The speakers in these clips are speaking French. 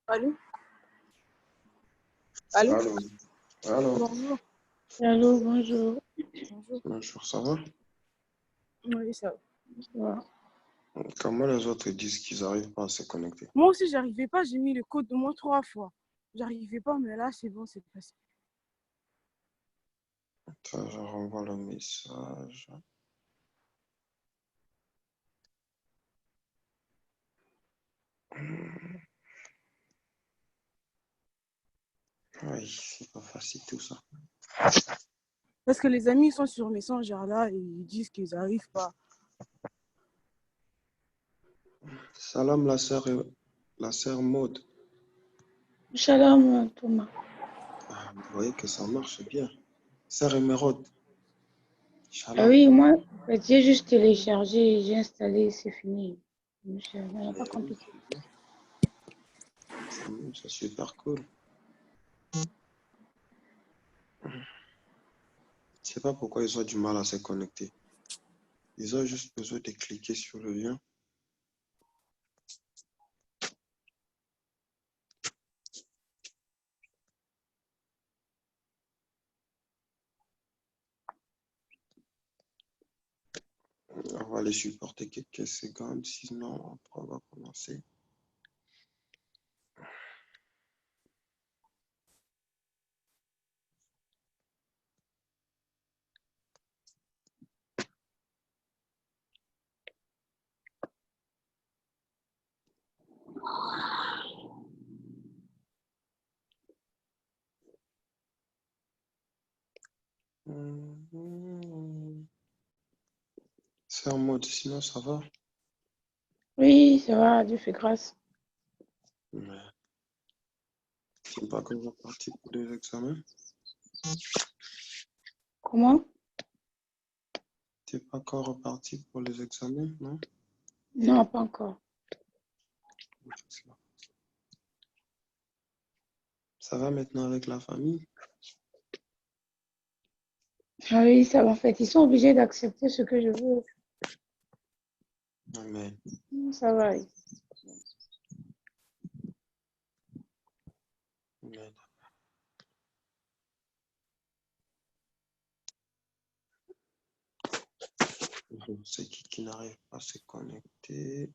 Allô? Allô? Allô, allô, Bonjour. Allô, bonjour. Bonjour. bonjour, ça va? Oui, ça va. Voilà. Comment les autres disent qu'ils n'arrivent pas à se connecter? Moi aussi, j'arrivais pas. J'ai mis le code au moins 3 fois. J'arrivais pas, mais là, c'est bon, c'est passé. Attends, je renvoie le message. Oui, c'est pas facile tout ça. Parce que les amis, ils sont sur Messenger là et ils disent qu'ils n'arrivent pas. Salam, la sœur Maud. Shalom, Thomas. Ah, vous voyez que ça marche bien. Sœur Émeraude. Ah Shalom. oui, moi, en fait, j'ai juste téléchargé, j'ai installé, c'est fini. Ça n'a pas compliqué. C'est super cool. Je sais pas pourquoi ils ont du mal à se connecter. Ils ont juste besoin de cliquer sur le lien. On va les supporter quelques secondes, sinon on va commencer. Sœur Maud, sinon ça va? Oui, ça va, Dieu fait grâce. Mais tu n'es pas encore reparti pour des examens? Comment? Tu n'es pas encore reparti pour les examens, non? Non, pas encore. Ça va maintenant avec la famille? Ah oui, ça va, en fait, ils sont obligés d'accepter ce que je veux. Amen. Ça va. Amen. C'est qui n'arrive pas à se connecter?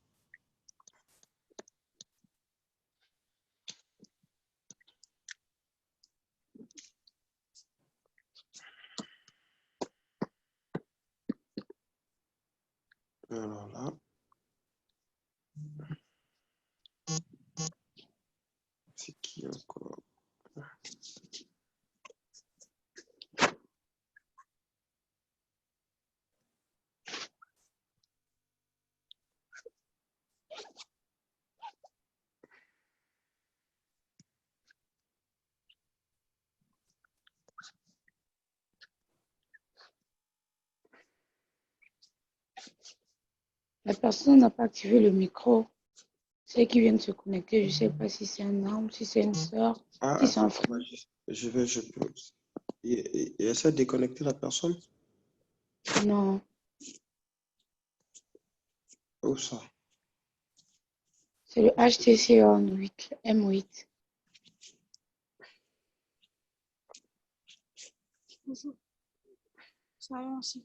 Alors là, c'est qui encore? La personne n'a pas activé le micro. Ceux qui viennent se connecter, je ne sais pas si c'est un homme, si c'est une soeur, Ah, si c'est un attends, frère. je peux. Et essaie de déconnecter la personne? Non, Où ça? c'est le HTC M8. Bonjour. Ça va aussi.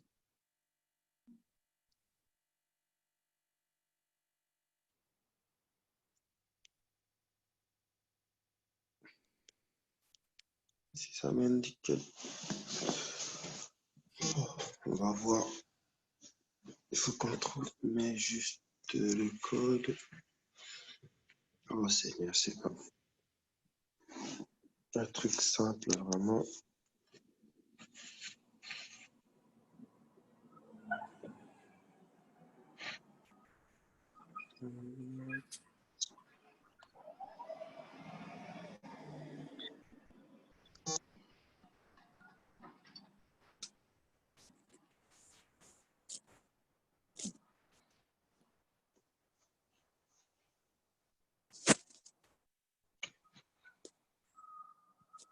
Si ça m'indique que... On va voir. Il faut qu'on trouve, mais juste le code. Oh Seigneur, c'est pas un truc simple, vraiment.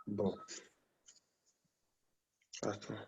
Bon, attends.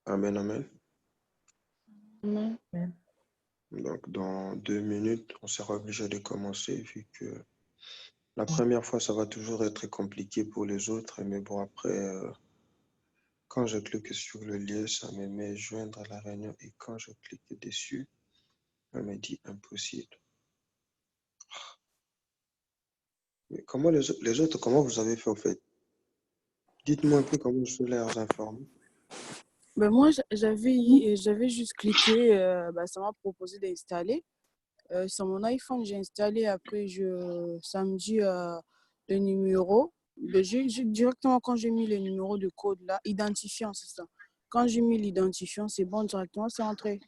Amen, amen. Amen. Amen. Donc, dans 2 minutes, on sera obligé de commencer vu que la première fois, ça va toujours être compliqué pour les autres. Mais bon, après, quand je clique sur le lien, ça me met joindre à la réunion. Et quand je clique dessus, on me dit impossible. Mais comment les autres, comment vous avez fait en fait? Dites-moi un peu comment je vais les informer. Ben moi, j'avais juste cliqué, ça m'a proposé d'installer. Sur mon iPhone, j'ai installé. Après, ça me dit le numéro. Directement, quand j'ai mis le numéro de code là, identifiant, c'est ça. Quand j'ai mis l'identifiant, c'est bon, directement, c'est entré.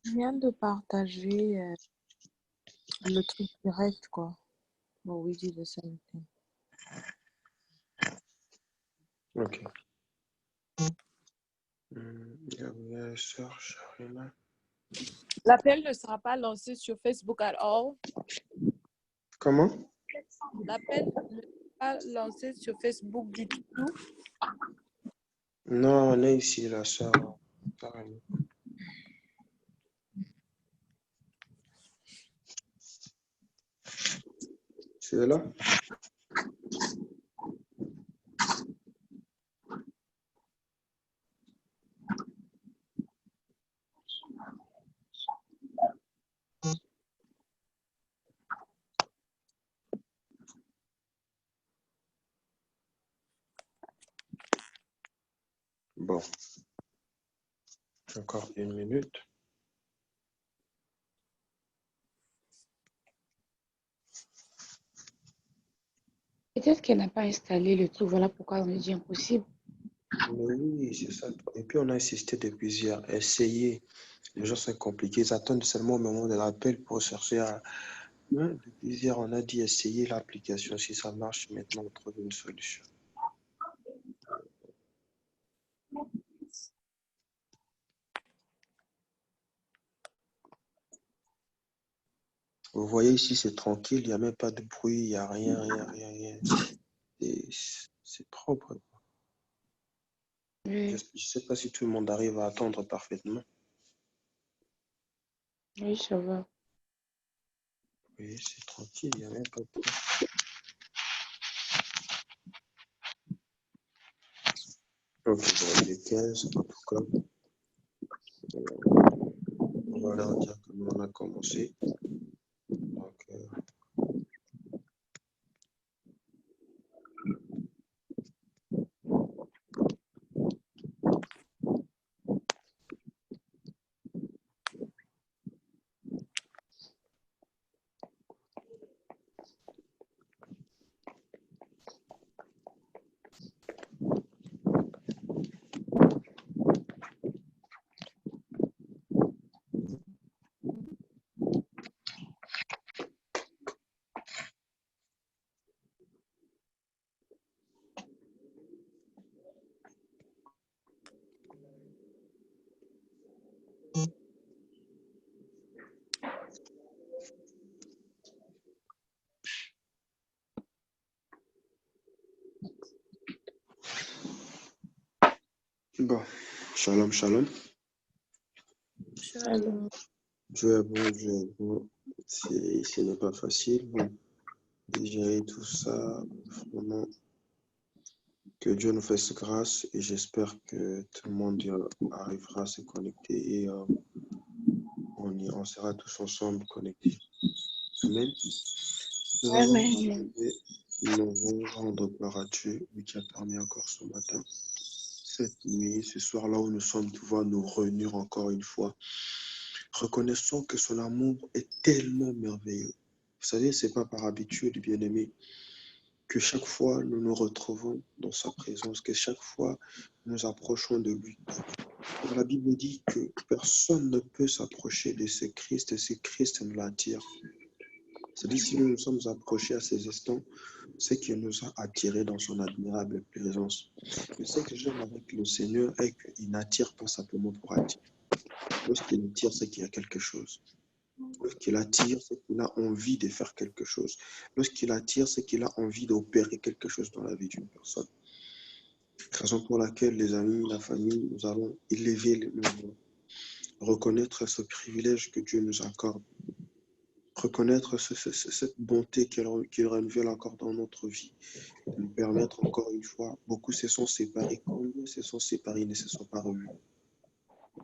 Je viens de partager le truc direct, quoi. Bon, we did the same thing. Ok. Gabriel, Sœur Charina. L'appel ne sera pas lancé sur Facebook at all. Comment? L'appel ne sera pas lancé sur Facebook du tout. Non, on est ici, la sœur. Charina. Tu es là? Bon. Encore 1 minute. Peut-être qu'elle n'a pas installé le truc, voilà pourquoi on lui dit impossible. Mais oui, c'est ça. Et puis, on a insisté depuis hier. Essayez. Les gens sont compliqués. Ils attendent seulement au moment de l'appel pour chercher à. Ouais, depuis hier, on a dit essayer l'application. Si ça marche, maintenant, on trouve une solution. Vous voyez ici, c'est tranquille. Il n'y a même pas de bruit. Il n'y a rien, rien. C'est propre. Je ne Oui, sais pas si tout le monde arrive à attendre parfaitement. oui, ça va. Oui, c'est tranquille. Il n'y a même pas de bruit. Ok, bon, il est 15 en tout cas. On va leur dire comment on a commencé. Donc, bon, shalom, shalom. Alors, Dieu est bon, Dieu est bon. Ce n'est pas facile. Bon, de gérer tout ça, vraiment, que Dieu nous fasse grâce et j'espère que tout le monde arrivera à se connecter et on sera tous ensemble connectés. Amen. Nous amen. allons rendre gloire à Dieu, lui qui a permis encore ce matin, cette nuit, ce soir-là où nous sommes pouvoir nous réunir encore une fois. Reconnaissons que son amour est tellement merveilleux. Vous savez, ce n'est pas par habitude, bien-aimé, que chaque fois nous nous retrouvons dans sa présence, que chaque fois nous nous approchons de lui. La Bible dit que personne ne peut s'approcher de ce Christ si Christ nous l'attire. C'est-à-dire si nous nous sommes approchés à ces instants, c'est qu'il nous a attirés dans son admirable présence. Mais ce que j'aime avec le Seigneur est qu'il n'attire pas simplement pour attirer. Lorsqu'il attire, c'est qu'il y a quelque chose. Lorsqu'il attire, c'est qu'il a envie de faire quelque chose. Lorsqu'il attire, c'est qu'il a envie d'opérer quelque chose dans la vie d'une personne. Raison pour laquelle, les amis, la famille, nous allons élever, reconnaître ce privilège que Dieu nous accorde, reconnaître cette bonté qu'il renouvelle encore dans notre vie, de nous permettre encore une fois, beaucoup se sont séparés, combien se sont séparés, ne se sont pas revus,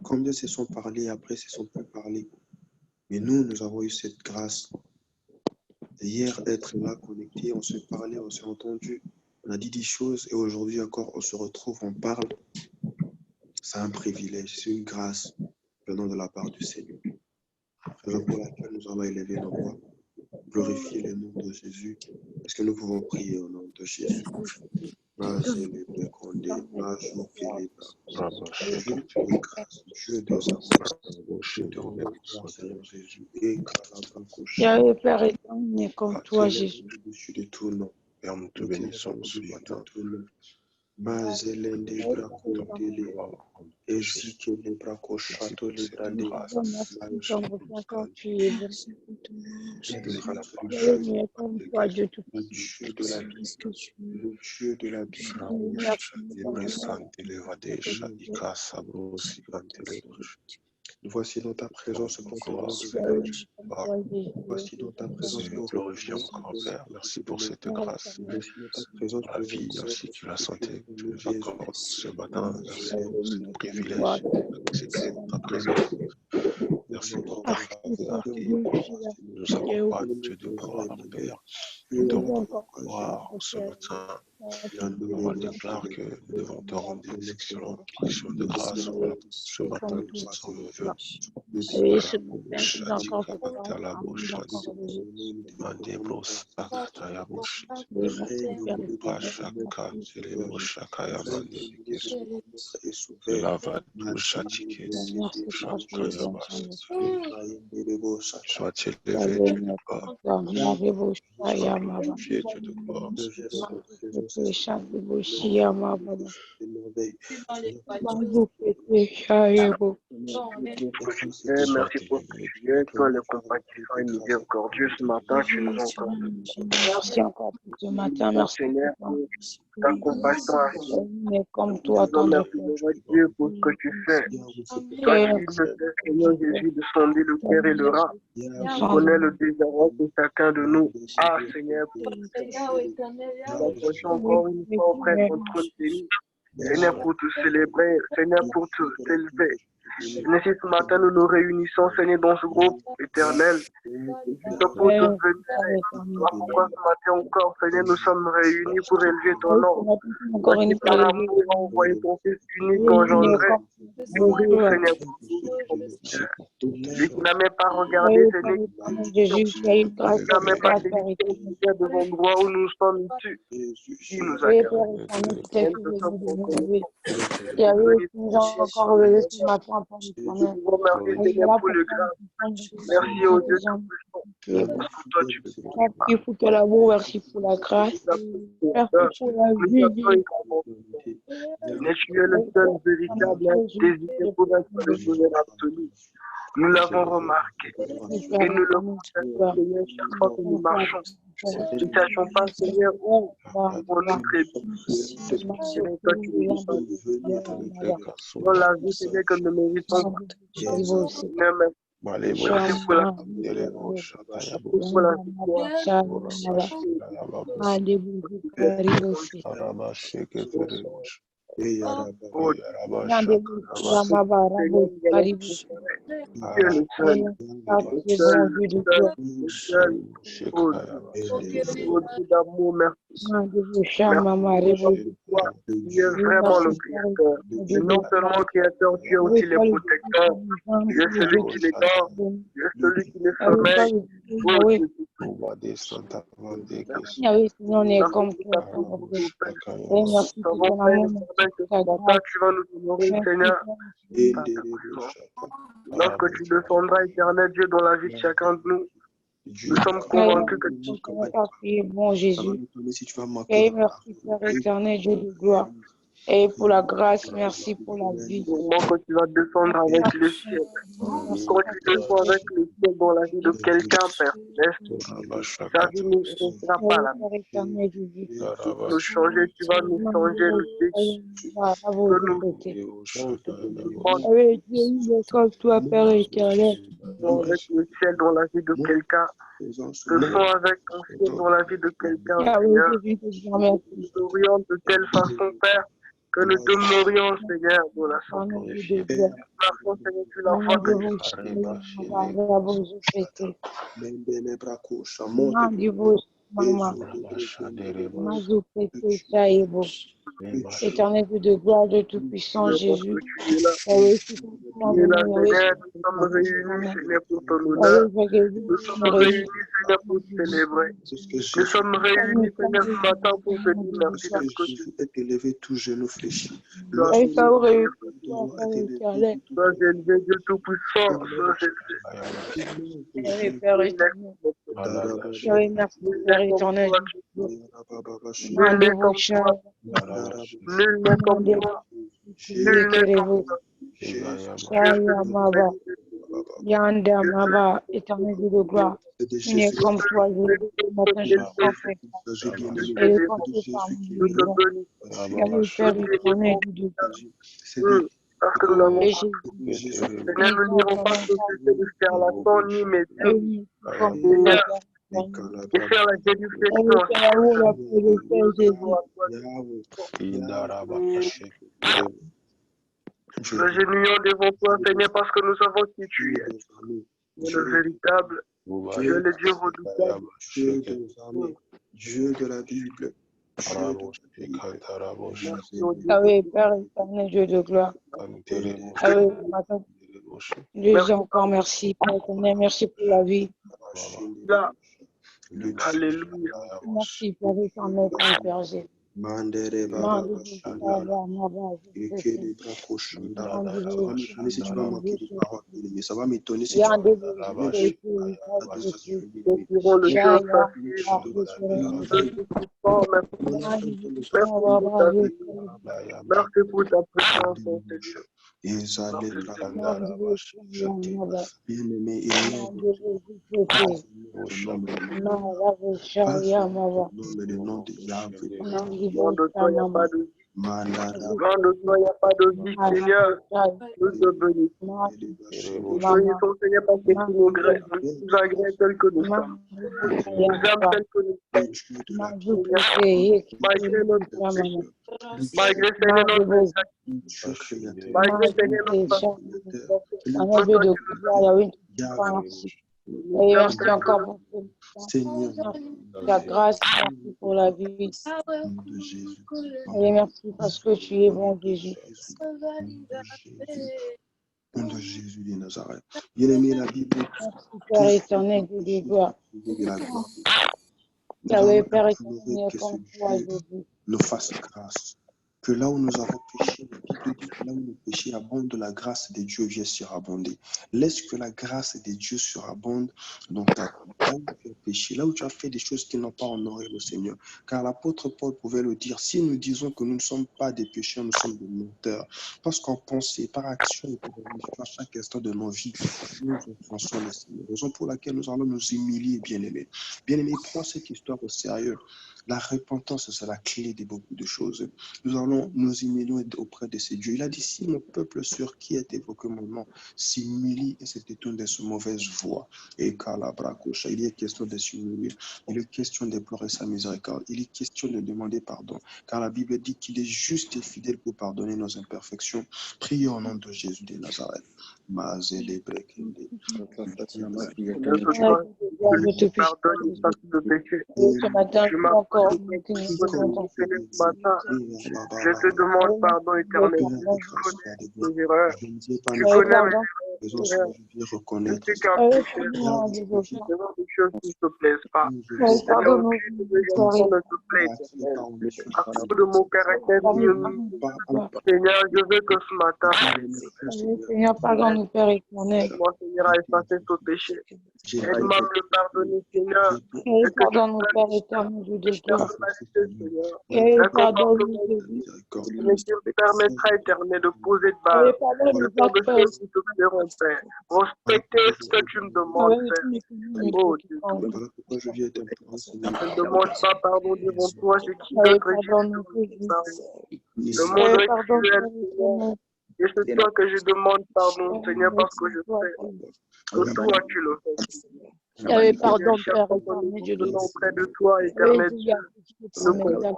combien se sont parlés, après se sont plus parlés. Mais nous avons eu cette grâce. Hier, être là, connecté, on se parlait, on s'est entendu, on a dit des choses et aujourd'hui encore, on se retrouve, on parle. C'est un privilège, c'est une grâce venant de la part du Seigneur. Raison pour laquelle nous allons élever nos voix, glorifier le nom de Jésus. Est-ce que nous pouvons prier au nom de Jésus? Dieu de grâce, Dieu de amour, je te remercie, Seigneur Jésus, et Yahweh Père éternel, comme toi, Jésus. au-dessus de tout nom. Père, nous te bénissons ce matin. Mazelende brakondele, ezikele brakochato librande, Dieu tout le Dieu de la vie, le Dieu de la vie. Voici dans ta présence pour te rendre. Voici dans ta présence pour glorifier encore, Père. Merci pour cette grâce. Voici dans ta présence La vie ainsi que la santé que tu nous accordes ce matin. Merci pour ce privilège d'accéder à ta présence. Merci pour ta faveur qui nous accompagne, Dieu de gloire, Père. Nous te rendons gloire ce matin. On déclare que nous devons te rendre des excellentes actions de grâce. Voilà, ce matin, nous sommes heureux. Sois-il élevé, Dieu de gloire. Glorifié, Dieu de gloire. Merci pour ce que tu es, toi le compatissant et miséricordieux. Ce matin, tu nous as encore merci encore pour ce matin. Merci Seigneur, ta compassion mais comme toi, ton merci Dieu pour ce que tu fais. Toi qui ne cesse, Seigneur Jésus, de sonder le cœur et le rat. Tu connais le désarroi de chacun de nous. Ah Seigneur, nous approchons encore une fois auprès de ton trône béni. Seigneur, pour te célébrer, Seigneur, pour te élever. Seigneur, si ce matin nous nous réunissons, Seigneur, dans ce groupe éternel, juste pour te bénir. Pourquoi ce matin encore, Seigneur, nous sommes réunis pour élever ton nom. Toi qui par l'amour as envoyé ton Fils unique engendré, mourir, Seigneur, pour lui qui n'a même pas regardé, Seigneur, qui n'a même pas décidé de l'endroit où nous sommes issus. Qui nous a gardés. Nous vous remercions, Seigneur, pour le grâce. Merci au Dieu Tout-Puissant. Parce que toi, tu merci pour l'amour, merci pour la grâce, merci pour la vie. Mais tu es le seul véritable désir pour être le bonheur absolu. Nous l'avons remarqué et nous le constatons, Seigneur, chaque fois que nous marchons. Nous ne sachons pas, Seigneur, où pour notre épouse. Toi, tu nous as dans la vie, Seigneur, que nous méritons. Merci pour la Tu es vraiment le créateur. Et non seulement le créateur, tu es aussi le protecteur. Tu es celui qui les garde. Tu es celui qui les sommeille. On est comme toi. Merci pour ton amour. Tu vas nous honorer, Seigneur. Lorsque tu descendras, éternel Dieu, dans la vie de chacun de nous, nous sommes convaincus que tu es bon, Jésus. Et merci, Père éternel, Dieu de gloire. Et pour la grâce, merci pour la vie. Sûrement que tu vas descendre avec le ciel. Quand tu descends avec le ciel dans la vie de quelqu'un, Père Céleste, sa vie ne restera pas la même. Éternel Jésus. Tu vas nous changer, tu vas nous changer le défi que nous demandons Avec Dieu, comme toi, Père éternel. avec le ciel dans la vie de quelqu'un. Ce sont avec ton ciel dans la vie de quelqu'un, Seigneur. Nous oriente de telle façon, Père, que nous demeurions, Seigneur, dans la santé. Parfois, Seigneur, tu la vois que Éternel Dieu de gloire, de tout-puissant Jésus. tu es là. Tu es là, Seigneur. Nous sommes réunis, Seigneur, pour ton honneur. Nous sommes réunis, Seigneur, pour te célébrer. Nous sommes réunis, Seigneur, ce matin pour te dire merci de ce que tu est élevé tout genou fléchi. Sois élevé, Dieu Tout-Puissant. Sois élevé. Père éternel. Merci, Père éternel. Nul n'est comme toi. Nul n'est comme toi. Nul n'est comme toi. Yanda Maba, éternel de gloire, il est comme toi, ce matin je t'offre. Et le porte par mon Père éternel de gloire. Parce que nous n'avons pas Seigneur, nous n'irons pas s'occuper de charlatans ni médiums. Seigneur, et faire la Nous agenouillons devant toi, Seigneur, parce que nous savons qui tu es. Tu es le véritable. Tu es le Dieu redoutable. Dieu de la Bible. Ah oui, Père éternel, Dieu de gloire. Ah oui, matin. Dieu encore merci, Père éternel, merci pour la vie. Alléluia. Merci, Père éternel, Père Jésus. Mandere Baba, si tu vas manquer de paroles, mais ça va m'étonner si tu vas. Merci pour ta présence, bien-aimé, le nom de Yahweh. Loin de toi, il n'y a pas de vie. Loin de toi, il n'y a pas de vie, Seigneur. Nous te bénissons. Nous bénissons, Seigneur, parce que tu nous agrées tel que nous sommes. Tu nous aimes tel que nous sommes. Malgré notre malgré Seigneur notre malgré Seigneur et merci encore pour ta grâce, merci pour la vie. Et merci parce que tu es bon, Jésus. Nom de Jésus de Nazareth. Bien-aimé, la Bible. Père éternel, Dieu de gloire. Père éternel, comme toi, Jésus. Nous fasse grâce. Que là où nous avons péché, la Bible dit que là où nos péchés abondent, la grâce de Dieu vient surabonder. Laisse que la grâce de Dieu surabonde dans ta vie. Là où tu as péché, là où tu as fait des choses qui n'ont pas honoré le Seigneur. Car l'apôtre Paul pouvait le dire, si nous disons que nous ne sommes pas des pécheurs, nous sommes des menteurs. Parce qu'en pensée, par action et par omission, à chaque instant de nos vies, nous offensons le Seigneur. Raison pour laquelle nous allons nous humilier, bien-aimés. Bien-aimés, prends cette histoire au sérieux. La repentance, c'est la clé de beaucoup de choses. Nous allons nous humilier auprès de ces dieux. Il a dit, si mon peuple sur qui est évoqué mon nom s'humilie et se détourne de ses mauvaises voies. Et Kalabrakocha, il est question de s'humilier. Il est question de pleurer sa miséricorde. Il est question de demander pardon. Car la Bible dit qu'il est juste et fidèle pour pardonner nos imperfections. Prions au nom de Jésus de Nazareth. Ce matin, encore. Je te demande pardon éternel. Tu connais mes erreurs. Tu connais mes erreurs. Je sais qu'un péché, choses qui ne te plaisent pas. Seigneur, Pardonne-nous, aucune de mes actions ne te plaît, éternel. À cause de mon caractère qui Seigneur, je veux que ce matin, Seigneur, pardonne-nous, Père éternel. mon Seigneur, à effacer ce péché. Aide-moi à me le pardonner, Seigneur. Et pardonne-nous, Père éternel, je Je déclare. Seigneur. Et Un pardonne-nous, comportement Jésus. qui me permettra, éternel, de poser de Et base. pardonne-nous, Autant de Père. choses qui te plairont, Père. Respecter ce que tu me demandes, Avec Père. tous mes communes, Oh Dieu, Voilà pourquoi je viens t'implorer, Seigneur. je ne demande pas pardon devant toi, ce qui et d'autre est pardonne-nous, juste Jésus. le monde Et est pardonne, cruel, Père Seigneur. éternel. Et c'est toi que je demande pardon, Seigneur, parce que je Toi, sais que toi, tu le fais. et pardon, Chaque Père fois que nous éternel, je le venons dis. auprès de toi, Et éternel il y Dieu, a nous pouvons.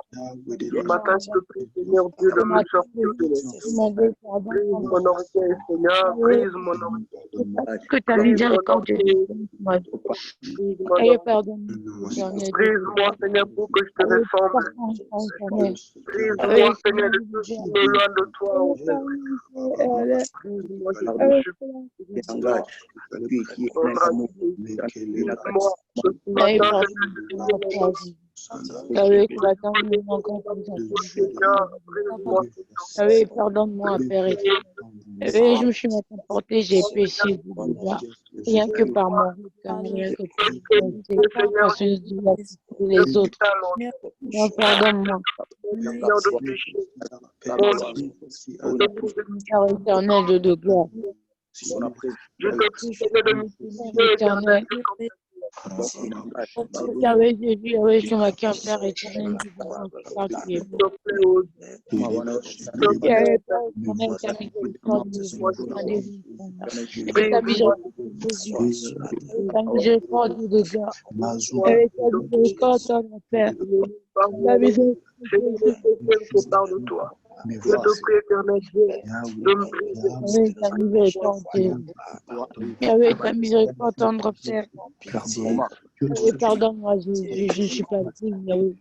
Ce matin, je te prie, Seigneur Dieu, de me sortir de l'esprit. Brise mon orgueil, Seigneur, brise mon orgueil. Que ta Brise mon miséricorde de orgueil, Dieu, brise mon et orgueil. pardonne-nous, éternel. Brise-moi, Seigneur, pour que je te ressemble. Éternel. Brise-moi, Seigneur, de tout ce qui me loin de toi, en fait. Brise-moi, je te supplie. Brise-moi. Au nom de Jésus. Brise-moi. Que ce matin, je te supplie. Avec la tendresse encore comme ça. Seigneur, brise-moi. Avec pardonne-moi, Père éternel. Et je me suis maintenant porté, j'ai péché, rien que par mon regard, rien que par mon pensée, parce que je dis la vérité les autres. Non, pardonne-moi. Seigneur de péché. Père éternel de gloire. Je te prie, Seigneur, de m'utiliser, éternel. Avec Jésus, avec sur ma cœur, Père éternel, du bon sacrifice. S'il te plaît, oh Dieu. S'il te Et avec plaît, Père éternel, ta miséricorde, ta miséricorde de gloire. Avec ta miséricorde, ton Père. La miséricorde je parle de toi. Je te prie, éternel Dieu, de me briser. avec ta miséricorde, et avec ta miséricorde, tendre Père. Et pardonne-moi, Jésus, je ne suis pas digne, mais oui.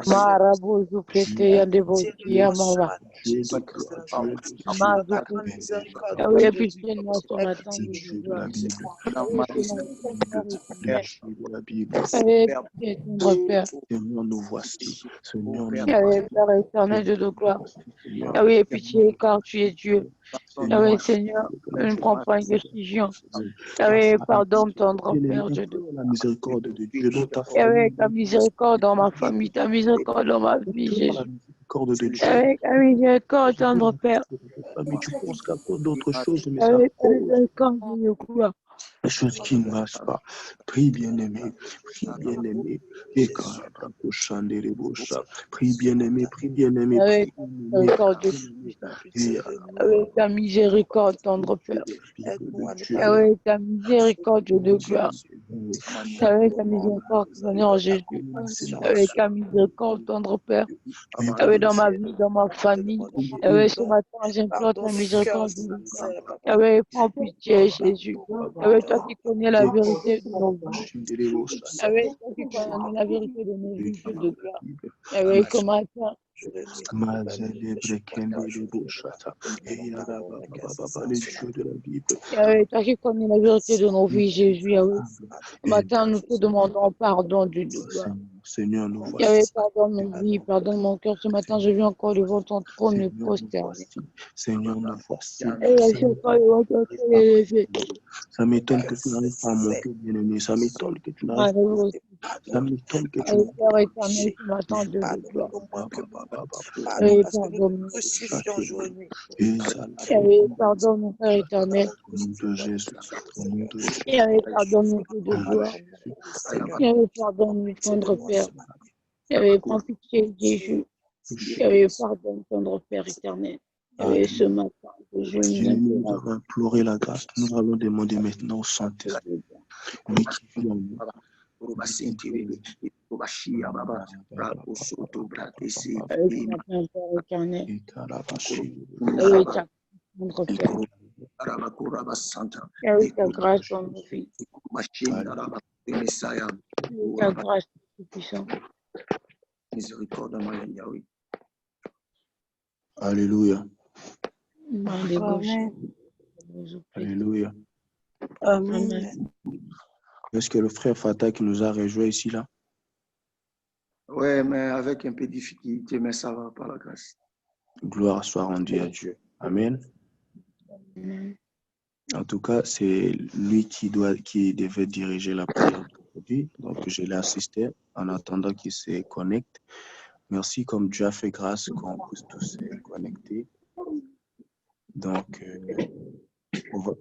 Marabozu kete ya devoki ya mava. Oui, pitié-moi ce matin. Seigneur, nous voici. Seigneur, nous Père éternel de gloire. Oui, pitié, car tu es Dieu. Oui, Seigneur, ne prends pas une décision. Oui, pardon, tendre Père Dieu de la miséricorde de Dieu dans ta avec ta miséricorde dans ma famille, ta miséricorde dans ma vie, Jésus. de Dieu. Avec ta miséricorde, tendre Père. Famille, tu penses qu'à quoi d'autres choses, mais Avec ta miséricorde, de gloire. les choses qui ne marchent pas. Prie bien-aimé, prie bien-aimé. Prie bien-aimé, prie bien-aimé. Avec ta miséricorde, tendre Père. Avec ta miséricorde de gloire. Avec ta miséricorde, Seigneur Jésus. Avec ta miséricorde, tendre Père. Avec dans ma vie, dans ma famille. Avec ce matin, j'implore ta miséricorde de gloire. Avec prends pitié, Jésus. Avec toi qui connais la vérité de nos vies. Avec toi qui connais la vérité de nos vies, Dieu de gloire. Avec ce matin. Avec toi qui connais la vérité de nos vies, Jésus. Ce matin, nous te demandons pardon, Dieu de gloire. Seigneur, nous voici. Pardonne nos vies, pardonne mon cœur. Ce matin, je viens encore devant ton trône me prosterner. Seigneur, nous voici. Ça m'étonne que tu n'arrives pas à monter, bien-aimé. Ça m'étonne que tu n'arrives pas. Ça m'étonne que tu n'arrives pas. Éternel, ce matin, Dieu de gloire. Pardonne mon Père éternel. Au nom de Jésus. Au nom de Jésus. Pardonne mon Dieu de gloire. Pardonne mon tendre Père. Prends pitié, Jésus. Pardonne tendre Père éternel. Ce matin, nous avons imploré la grâce. Nous allons demander maintenant au Saint-Esprit. Oui, qui vit en nous. Ta grâce dans nos vies. Ta grâce puissante. Alléluia. Amen. Alléluia. Amen. Est-ce que le frère Fatah qui nous a rejoint ici, là? Oui, mais avec un peu de difficulté, mais ça va par la grâce. Gloire soit rendue à Dieu. Amen. En tout cas, c'est lui qui devait diriger la prière aujourd'hui. Donc, je l'ai assisté en attendant qu'il se connecte. Merci, comme Dieu a fait grâce qu'on puisse tous se connecter. Donc,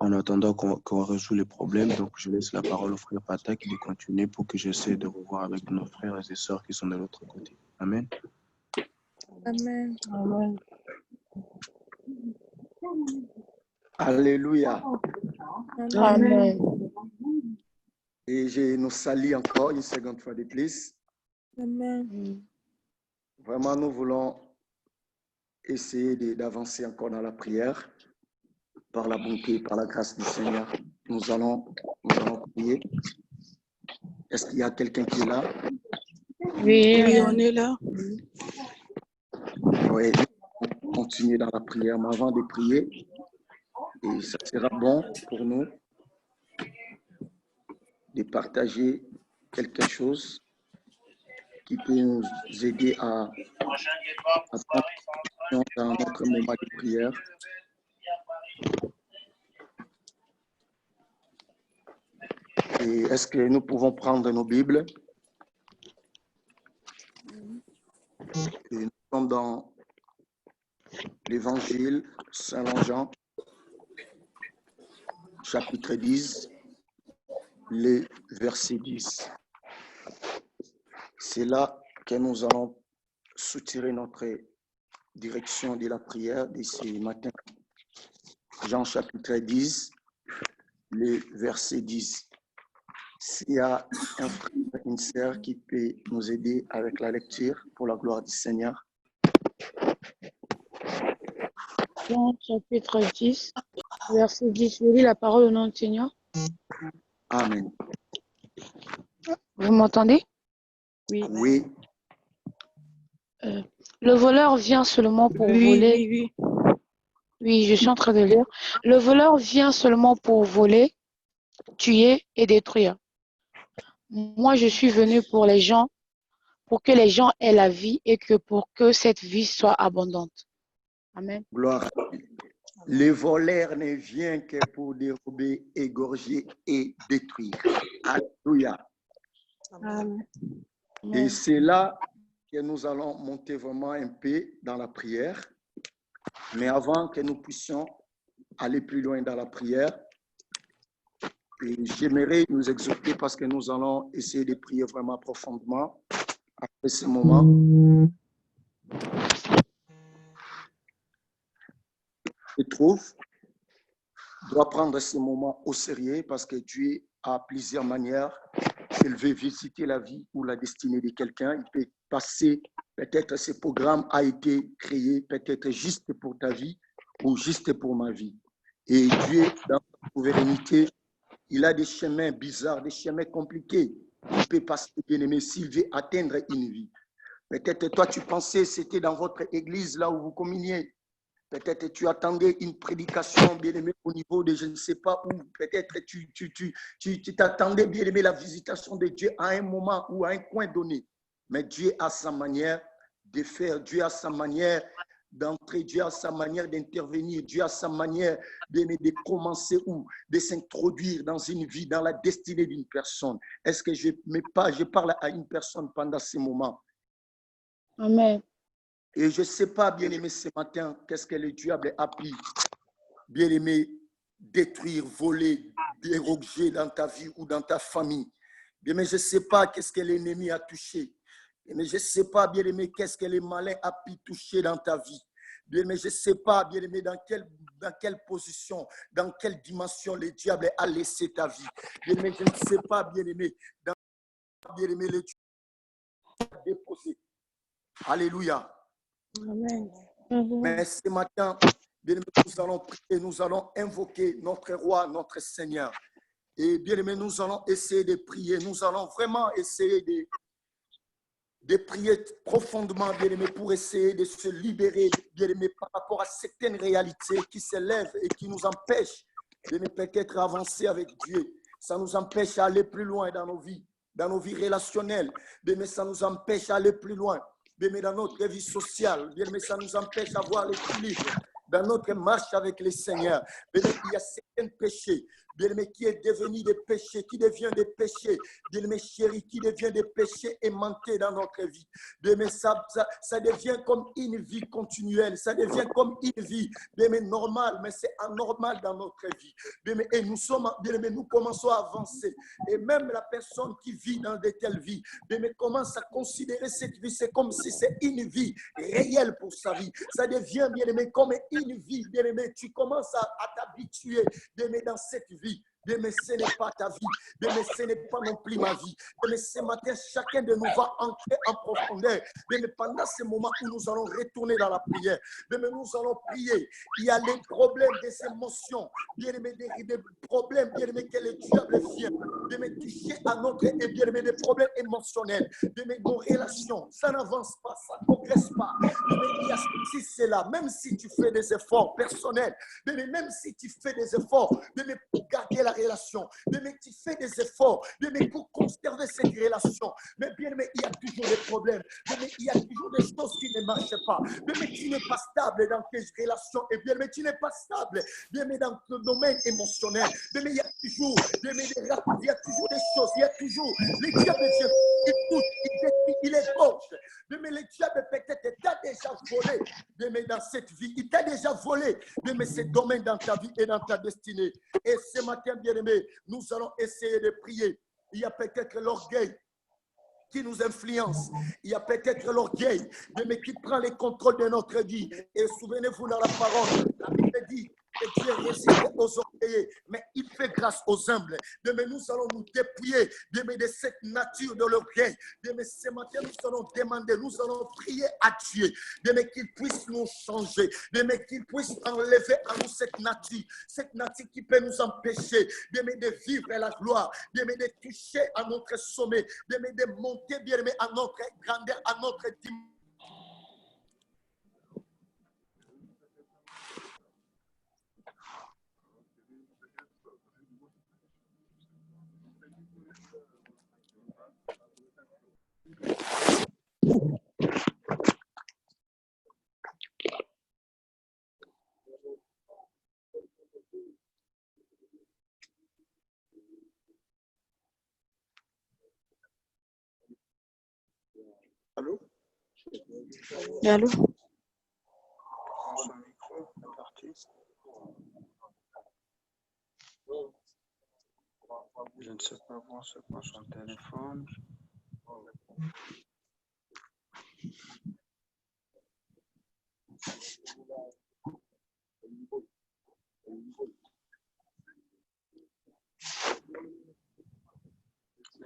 en attendant qu'on résout les problèmes, donc je laisse la parole au frère Patak de continuer pour que j'essaie de revoir avec nos frères et sœurs qui sont de l'autre côté. Amen. Amen. Amen. Alléluia. Amen. Et je nous salue encore une seconde fois de plus. Amen. Vraiment, nous voulons essayer d'avancer encore dans la prière. Par la bonté, par la grâce du Seigneur, nous allons prier. Est-ce qu'il y a quelqu'un qui est là? Oui, on est là. Oui, on continue dans la prière, mais avant de prier, et ça sera bon pour nous de partager quelque chose qui peut nous aider à prendre dans notre moment de prière. Et est-ce que nous pouvons prendre nos Bibles? Et nous sommes dans l'Évangile Saint-Jean, chapitre 10, le verset 10. C'est là que nous allons soutirer notre direction de la prière de ce matin. Jean chapitre 10, le verset 10. S'il y a un frère, une sœur qui peut nous aider avec la lecture pour la gloire du Seigneur. Jean chapitre 10, verset 10. Je lis la parole au nom du Seigneur. Amen. Vous m'entendez? Oui. Oui. Le voleur vient seulement pour voler. Oui, je suis en train de lire. Le voleur vient seulement pour voler, tuer et détruire. Moi, je suis venu pour que les gens aient la vie et que pour que cette vie soit abondante. Amen. Gloire à Dieu. Le voleur ne vient que pour dérober, égorger et détruire. Alléluia. Amen. Et c'est là que nous allons monter vraiment un peu dans la prière. Mais avant que nous puissions aller plus loin dans la prière, j'aimerais nous exhorter parce que nous allons essayer de prier vraiment profondément après ce moment. Je trouve doit prendre ce moment au sérieux parce que Dieu a plusieurs manières. S'il veut visiter la vie ou la destinée de quelqu'un, il peut passer, peut-être ce programme a été créé, peut-être juste pour ta vie ou juste pour ma vie. Et Dieu, dans sa souveraineté, il a des chemins bizarres, des chemins compliqués. Il peut passer, bien-aimé, s'il veut atteindre une vie. Peut-être toi, tu pensais c'était dans votre église, là où vous communiez. Peut-être tu attendais une prédication, bien-aimé, au niveau de je ne sais pas où. Peut-être tu t'attendais, bien-aimé, la visitation de Dieu à un moment ou à un coin donné. Mais Dieu a sa manière de faire, Dieu a sa manière d'entrer, Dieu a sa manière d'intervenir, Dieu a sa manière de commencer ou de s'introduire dans une vie, dans la destinée d'une personne. Est-ce que je parle à une personne pendant ce moment? Amen. Et je ne sais pas, bien-aimé, ce matin, qu'est-ce que le diable a pu, bien-aimé, détruire, voler, déroger dans ta vie ou dans ta famille. Bien-aimé, je ne sais pas qu'est-ce que l'ennemi a touché. Mais je ne sais pas, bien-aimé, qu'est-ce que le malin a pu toucher dans ta vie. Bien-aimé, je ne sais pas, bien-aimé, dans quelle position, dans quelle dimension le diable a laissé ta vie. Bien-aimé, je ne sais pas, bien-aimé, bien-aimé, le diable a déposé. Alléluia. Amen. Mais ce matin, bien aimé, nous allons prier, nous allons invoquer notre roi, notre Seigneur. Et bien aimé, nous allons essayer de prier, nous allons vraiment essayer de prier profondément, bien-aimé, pour essayer de se libérer, bien-aimé, par rapport à certaines réalités qui s'élèvent et qui nous empêchent de ne peut-être avancer avec Dieu. Ça nous empêche d'aller plus loin dans nos vies relationnelles. Bien-aimé, ça nous empêche d'aller plus loin. Bien-aimé, dans notre vie sociale. Bien-aimé, ça nous empêche d'avoir l'équilibre dans notre marche avec le Seigneur. Bien-aimé, il y a certains péchés, bien-aimé, qui est devenu des péchés, qui devient des péchés, bien-aimé chéri, qui devient des péchés aimantés dans notre vie. Bien-aimé, ça devient comme une vie continuelle, ça devient comme une vie, bien-aimé, normale, mais c'est anormal dans notre vie. Bien-aimé, et bien-aimé, nous commençons à avancer. Et même la personne qui vit dans de telles vies, bien-aimé, commence à considérer cette vie, c'est comme si c'est une vie réelle pour sa vie. Ça devient, bien-aimé, comme une vie, bien-aimé. Tu commences à t'habituer, bien-aimé, dans cette vie. Mais ce n'est pas ta vie. Mais ce n'est pas non plus ma vie. Mais ce matin, chacun de nous va entrer en profondeur. Mais pendant ce moment où nous allons retourner dans la prière, mais nous allons prier. Il y a les problèmes des émotions, bien-aimé, des problèmes, bien-aimé, que le diable vient. Bien-aimé, toucher à notre, et bien-aimé, des problèmes émotionnels. Bien-aimé, nos relations, ça n'avance pas, ça ne progresse pas. Bien-aimé, il y a si c'est là, même si tu fais des efforts personnels, bien-aimé, même si tu fais des efforts, bien-aimé, pour garder la relation, mais tu fais des efforts, mais pour conserver cette relation, mais bien, mais il y a toujours des problèmes, mais il y a toujours des choses qui ne marchent pas, mais tu n'es pas stable dans tes relations, et bien, mais tu n'es pas stable, bien, mais dans le domaine émotionnel, mais il y a toujours, il y a toujours des choses, il y a toujours, les diables viennent, il touche, il détruit, il est gauche, mais le diable peut-être t'a déjà volé, mais dans cette vie, il t'a déjà volé, mais ces domaines dans ta vie et dans ta destinée. Et ce matin, bien-aimé, nous allons essayer de prier. Il y a peut-être l'orgueil qui nous influence. Il y a peut-être l'orgueil, mais qui prend le contrôle de notre vie. Et souvenez-vous dans la parole, la Bible dit que Dieu résiste aux orgueilleux, mais il fait grâce aux humbles. Mais nous allons nous dépouiller de cette nature de l'orgueil. Mais ce matin, nous allons demander, nous allons prier à Dieu, mais qu'il puisse nous changer, mais qu'il puisse enlever à nous cette nature qui peut nous empêcher de vivre la gloire, de toucher à notre sommet, de monter bien à notre grandeur, à notre dimension. Allô? Allô? Son micro est parti. Je ne sais pas voir ce quoi son téléphone.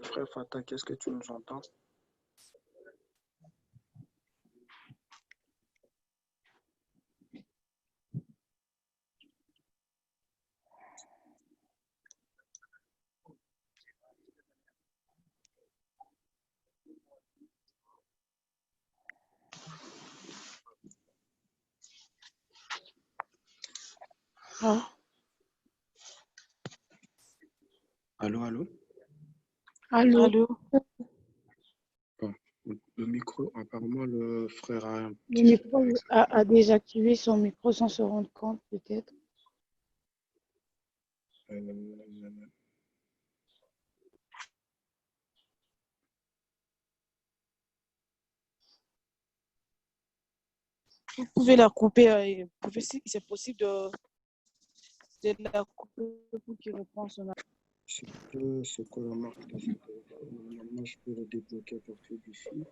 Frère Fatah, qu'est-ce que tu nous entends? Ah. Allô, allô? Allô? Allô? Bon, le micro, apparemment, le frère a un Le petit micro problème avec ça. a désactivé son micro sans se rendre compte, peut-être. Vous pouvez la couper, si c'est possible de la couper pour qu'il reprenne son appel. C'est quoi la marque de ce téléphone? Normalement, je peux le débloquer à partir d'ici.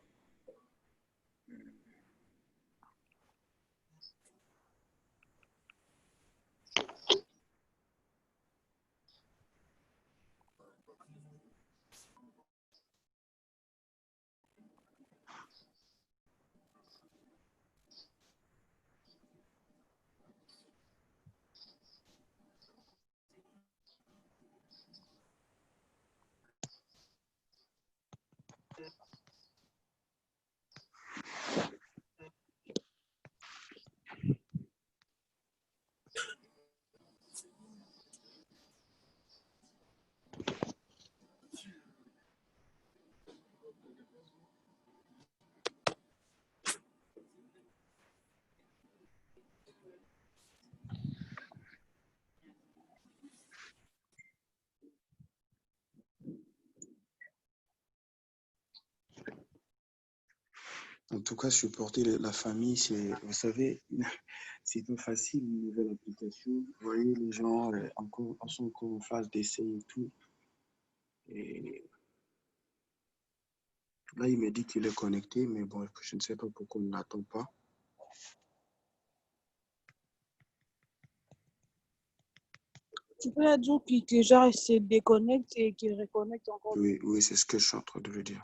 En tout cas, supporter la famille, c'est, vous savez, c'est pas facile, une nouvelle application. Vous voyez, les gens sont encore en phase d'essai et tout. Et là, il me dit qu'il est connecté, mais bon, je ne sais pas pourquoi on ne l'attend pas. Tu peux leur dire que genre, il se déconnecte et qu'il reconnecte encore. Oui, oui, c'est ce que je suis en train de lui dire.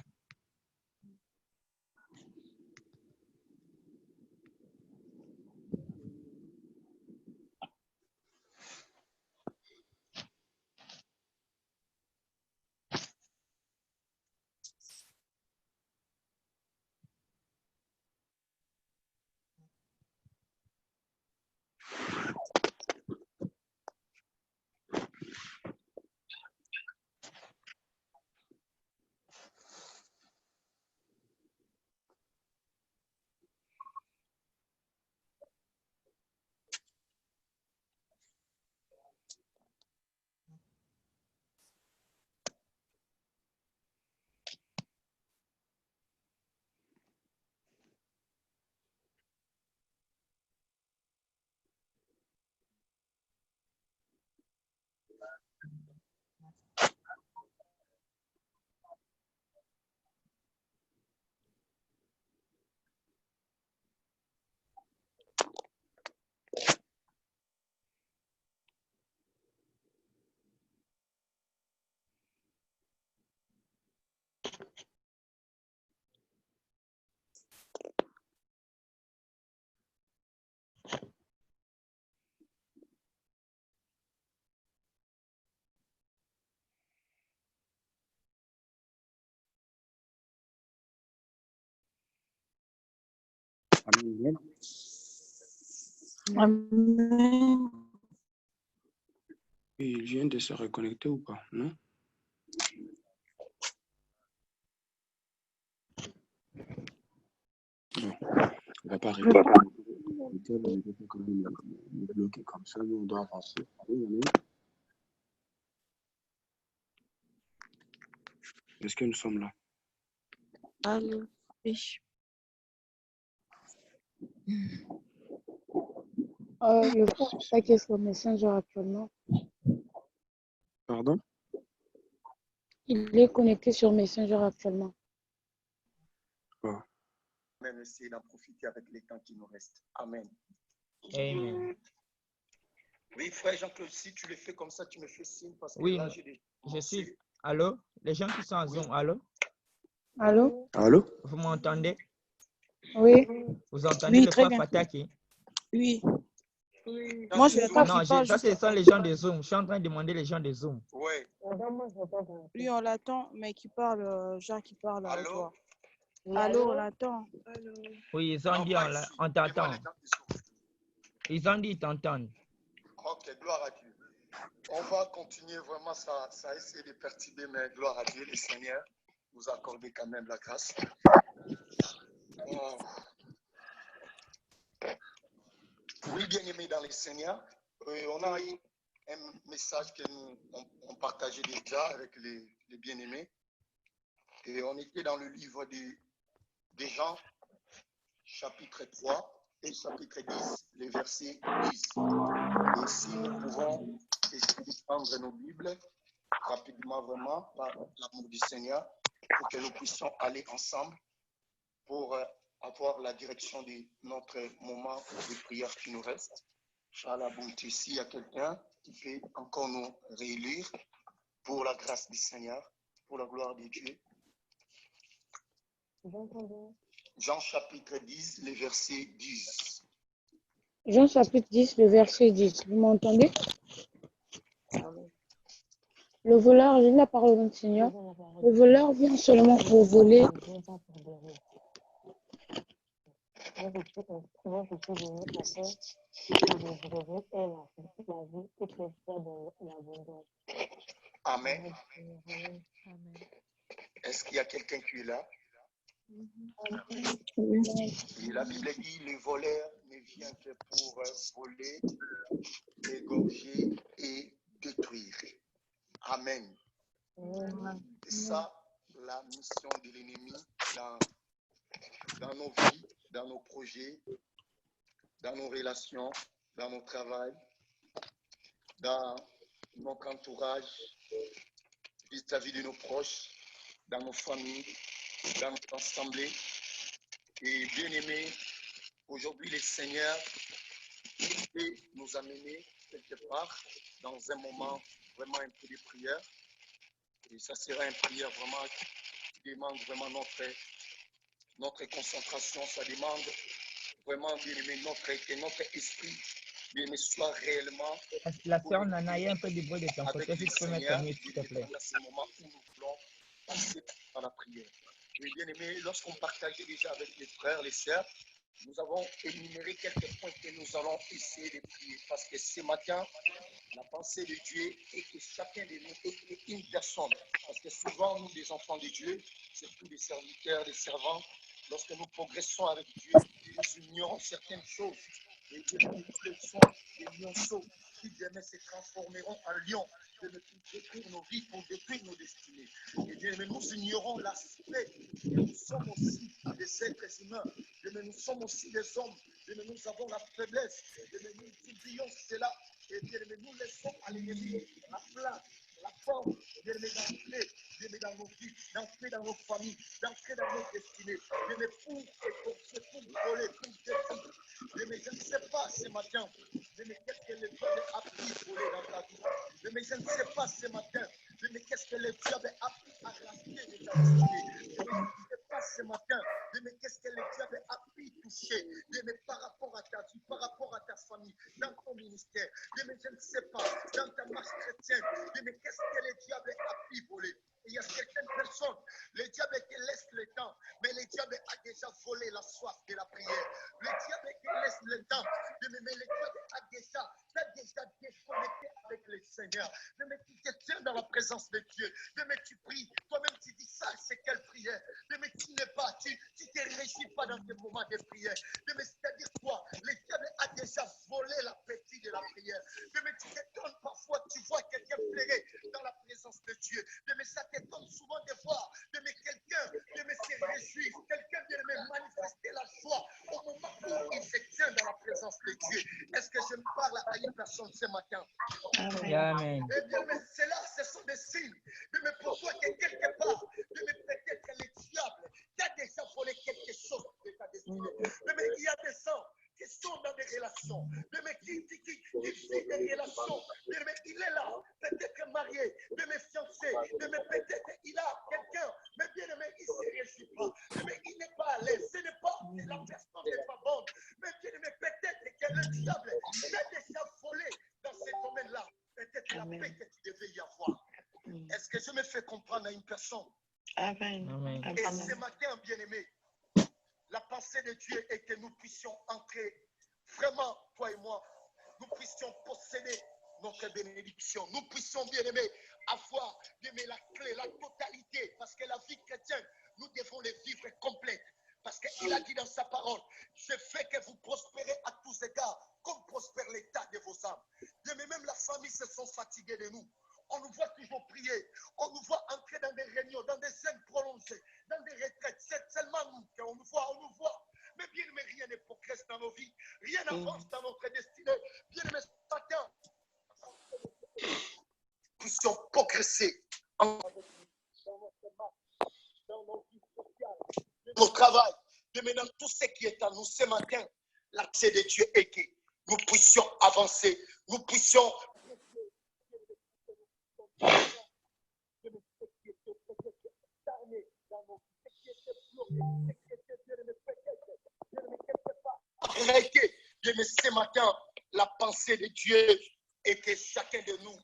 Amen. Amen. Il vient de se reconnecter ou pas, non? Bon, on va pas arrêter. On ne peut pas quand même le bloquer comme ça, nous on doit avancer. Amen. Est-ce que nous sommes là? Allô? Oui. Le frère Attaque est sur Messenger actuellement. Pardon? Il est connecté sur Messenger actuellement. Oh. Même essayer d'en profiter avec les temps qui nous restent. Amen. Amen. Oui, frère Jean-Claude, si tu le fais comme ça, tu me fais signe parce que Oui, là, j'ai des... je suis. Allô? Les gens qui sont en Zoom, allô? Allô? Allô? Vous m'entendez? Oui. Vous entendez Oui, le très frère bien. Fataki? Oui. Moi, je n'entends Non, qu'il parle ça, juste. ce sont les gens de Zoom. Je suis en train de demander les gens de Zoom. Oui. Lui, on l'attend, mais qui parle, genre qui parle à Allô? toi. Allô, on l'attend. Oui, ils ont dit on t'entend. Ils ont dit ils t'entendent. Ok, gloire à Dieu. On va continuer vraiment, ça a essayé de perturber, mais gloire à Dieu, le Seigneur nous a accordé quand même la grâce. Oh. Oui, bien-aimés dans le Seigneur, on a eu un message que nous on partageait déjà avec les bien-aimés. Et on était dans le livre des Jean, chapitre 3 et chapitre 10, les versets 10. Et si nous pouvons essayer de prendre nos Bibles rapidement, vraiment, par l'amour du Seigneur, pour que nous puissions aller ensemble pour avoir la direction de notre moment de prière qui nous reste. À la bonté, s'il y a quelqu'un qui peut encore nous réélire pour la grâce du Seigneur, pour la gloire de Dieu. Jean chapitre 10, le verset 10. Jean chapitre 10, le verset 10. Vous m'entendez? Le voleur, j'ai la parole du Seigneur. Le voleur vient seulement pour voler. Amen. Est-ce qu'il y a quelqu'un qui est là? Et la Bible dit, le voleur ne vient que pour voler, égorger et détruire. Amen. C'est ça la mission de l'ennemi dans nos vies. dans nos projets, dans nos relations, dans nos travail, dans notre entourage, vis-à-vis de nos proches, dans nos familles, dans notre assemblée. Et bien aimé, aujourd'hui le Seigneur peut nous amener quelque part dans un moment vraiment un peu de prière. Et ça sera une prière vraiment qui demande vraiment notre concentration. Ça demande vraiment, bien aimé, que notre esprit, bien aimé, soit réellement. La sœur Nana, il y a un peu de bruit de ton côté. Si tu peux mettre mieux, s'il te plaît. À ce moment où nous voulons passer par la prière. Et bien aimé, lorsqu'on partageait déjà avec les frères, les sœurs, nous avons énuméré quelques points que nous allons essayer de prier. Parce que ce matin, la pensée de Dieu est que chacun de nous est une personne. Parce que souvent, nous, des enfants de Dieu, surtout des serviteurs, des servants, lorsque nous progressons avec Dieu, nous ignorons certaines choses. Et Dieu nous sont des lionceaux qui demain se transformeront en lions, pour détruire nos vies, pour détruire nos destinées. Et bien, mais nous ignorons l'aspect que nous sommes aussi des êtres humains, mais nous sommes aussi des hommes, mais nous avons la faiblesse, mais nous oublions cela, et bien, mais nous laissons à l'ennemi la place, la forme, bien, d'entrer dans nos vies, d'entrer dans nos familles, d'entrer dans nos destinées, mais pour voler, pour détruire. Mais je ne sais pas ce matin, mais qu'est-ce que le diable a pu voler dans ta vie. Mais je ne sais pas ce matin, mais qu'est-ce que le diable a pu arracher de ta destinée. Je ne sais pas ce matin, mais qu'est-ce que le diable a pu toucher, mais par rapport à ta vie, par rapport à ta famille, dans ton ministère. Mais je ne sais pas, dans ta marche chrétienne, mais qu'est-ce que le diable a pu voler. Il y a certaines personnes, le diable qui laisse le temps, mais le diable a déjà volé la soif de la prière. Le diable qui laisse le temps, mais le diable a déjà déconnecté avec le Seigneur. Mais tu te tiens dans la présence de Dieu, mais tu pries, toi-même tu dis ça, c'est quelle prière. Mais tu n'es pas, tu te réjouis pas dans tes moments de prière. Mais c'est-à-dire quoi? Le diable a déjà volé l'appétit de la prière. Mais tu t'étonnes parfois, tu vois quelqu'un pleurer dans la présence de Dieu. Mais ça t'étonne souvent de voir, mais quelqu'un se réjouir, quelqu'un vient manifester la joie au moment où il se tient dans la présence de Dieu. Est-ce que je me parle à une personne ce matin? Amen. Eh bien, mais cela, ce sont des signes. Mais pourquoi que quelque part, mais peut-être le diable t'a déjà volé quelque chose de ta destinée. Mais il y a des gens qui sont dans des relations, mais qui vivent des relations, mais il est là, peut-être marié, mais fiancé, mais peut-être il a quelqu'un, mais bien aimé, il ne se réjouit pas, mais il n'est pas à l'aise, ce n'est pas, la personne n'est pas bonne, mais bien aimé, peut-être que le diable t'a déjà volé dans ce domaine-là, peut-être la paix que tu devais y avoir. Est-ce que je me fais comprendre à une personne? Amen. Et ce matin, bien aimé, la pensée de Dieu est que nous puissions entrer, vraiment, toi et moi, nous puissions posséder notre bénédiction. Nous puissions, bien aimé, avoir, bien aimé, la clé, la totalité. Parce que la vie chrétienne, nous devons les vivre complète. Parce qu'il a dit dans sa parole, je fais que vous prospérez à tous égards, comme prospère l'état de vos âmes. Bien, mais même la famille se sont fatiguées de nous. On nous voit toujours prier, on nous voit entrer dans des réunions, dans des scènes prolongées, dans des retraites. C'est seulement nous qu'on nous voit. Mais bien, mais rien ne progresse dans nos vies, rien n'avance dans notre destinée. Bien, mais ce matin, nous puissions progresser dans notre marche, dans nos vies sociales, dans notre travail, mais dans tout ce qui est à nous ce matin. L'accès de Dieu est que nous puissions avancer, nous puissions arrêter. Mais ce matin, la pensée de Dieu est que chacun de nous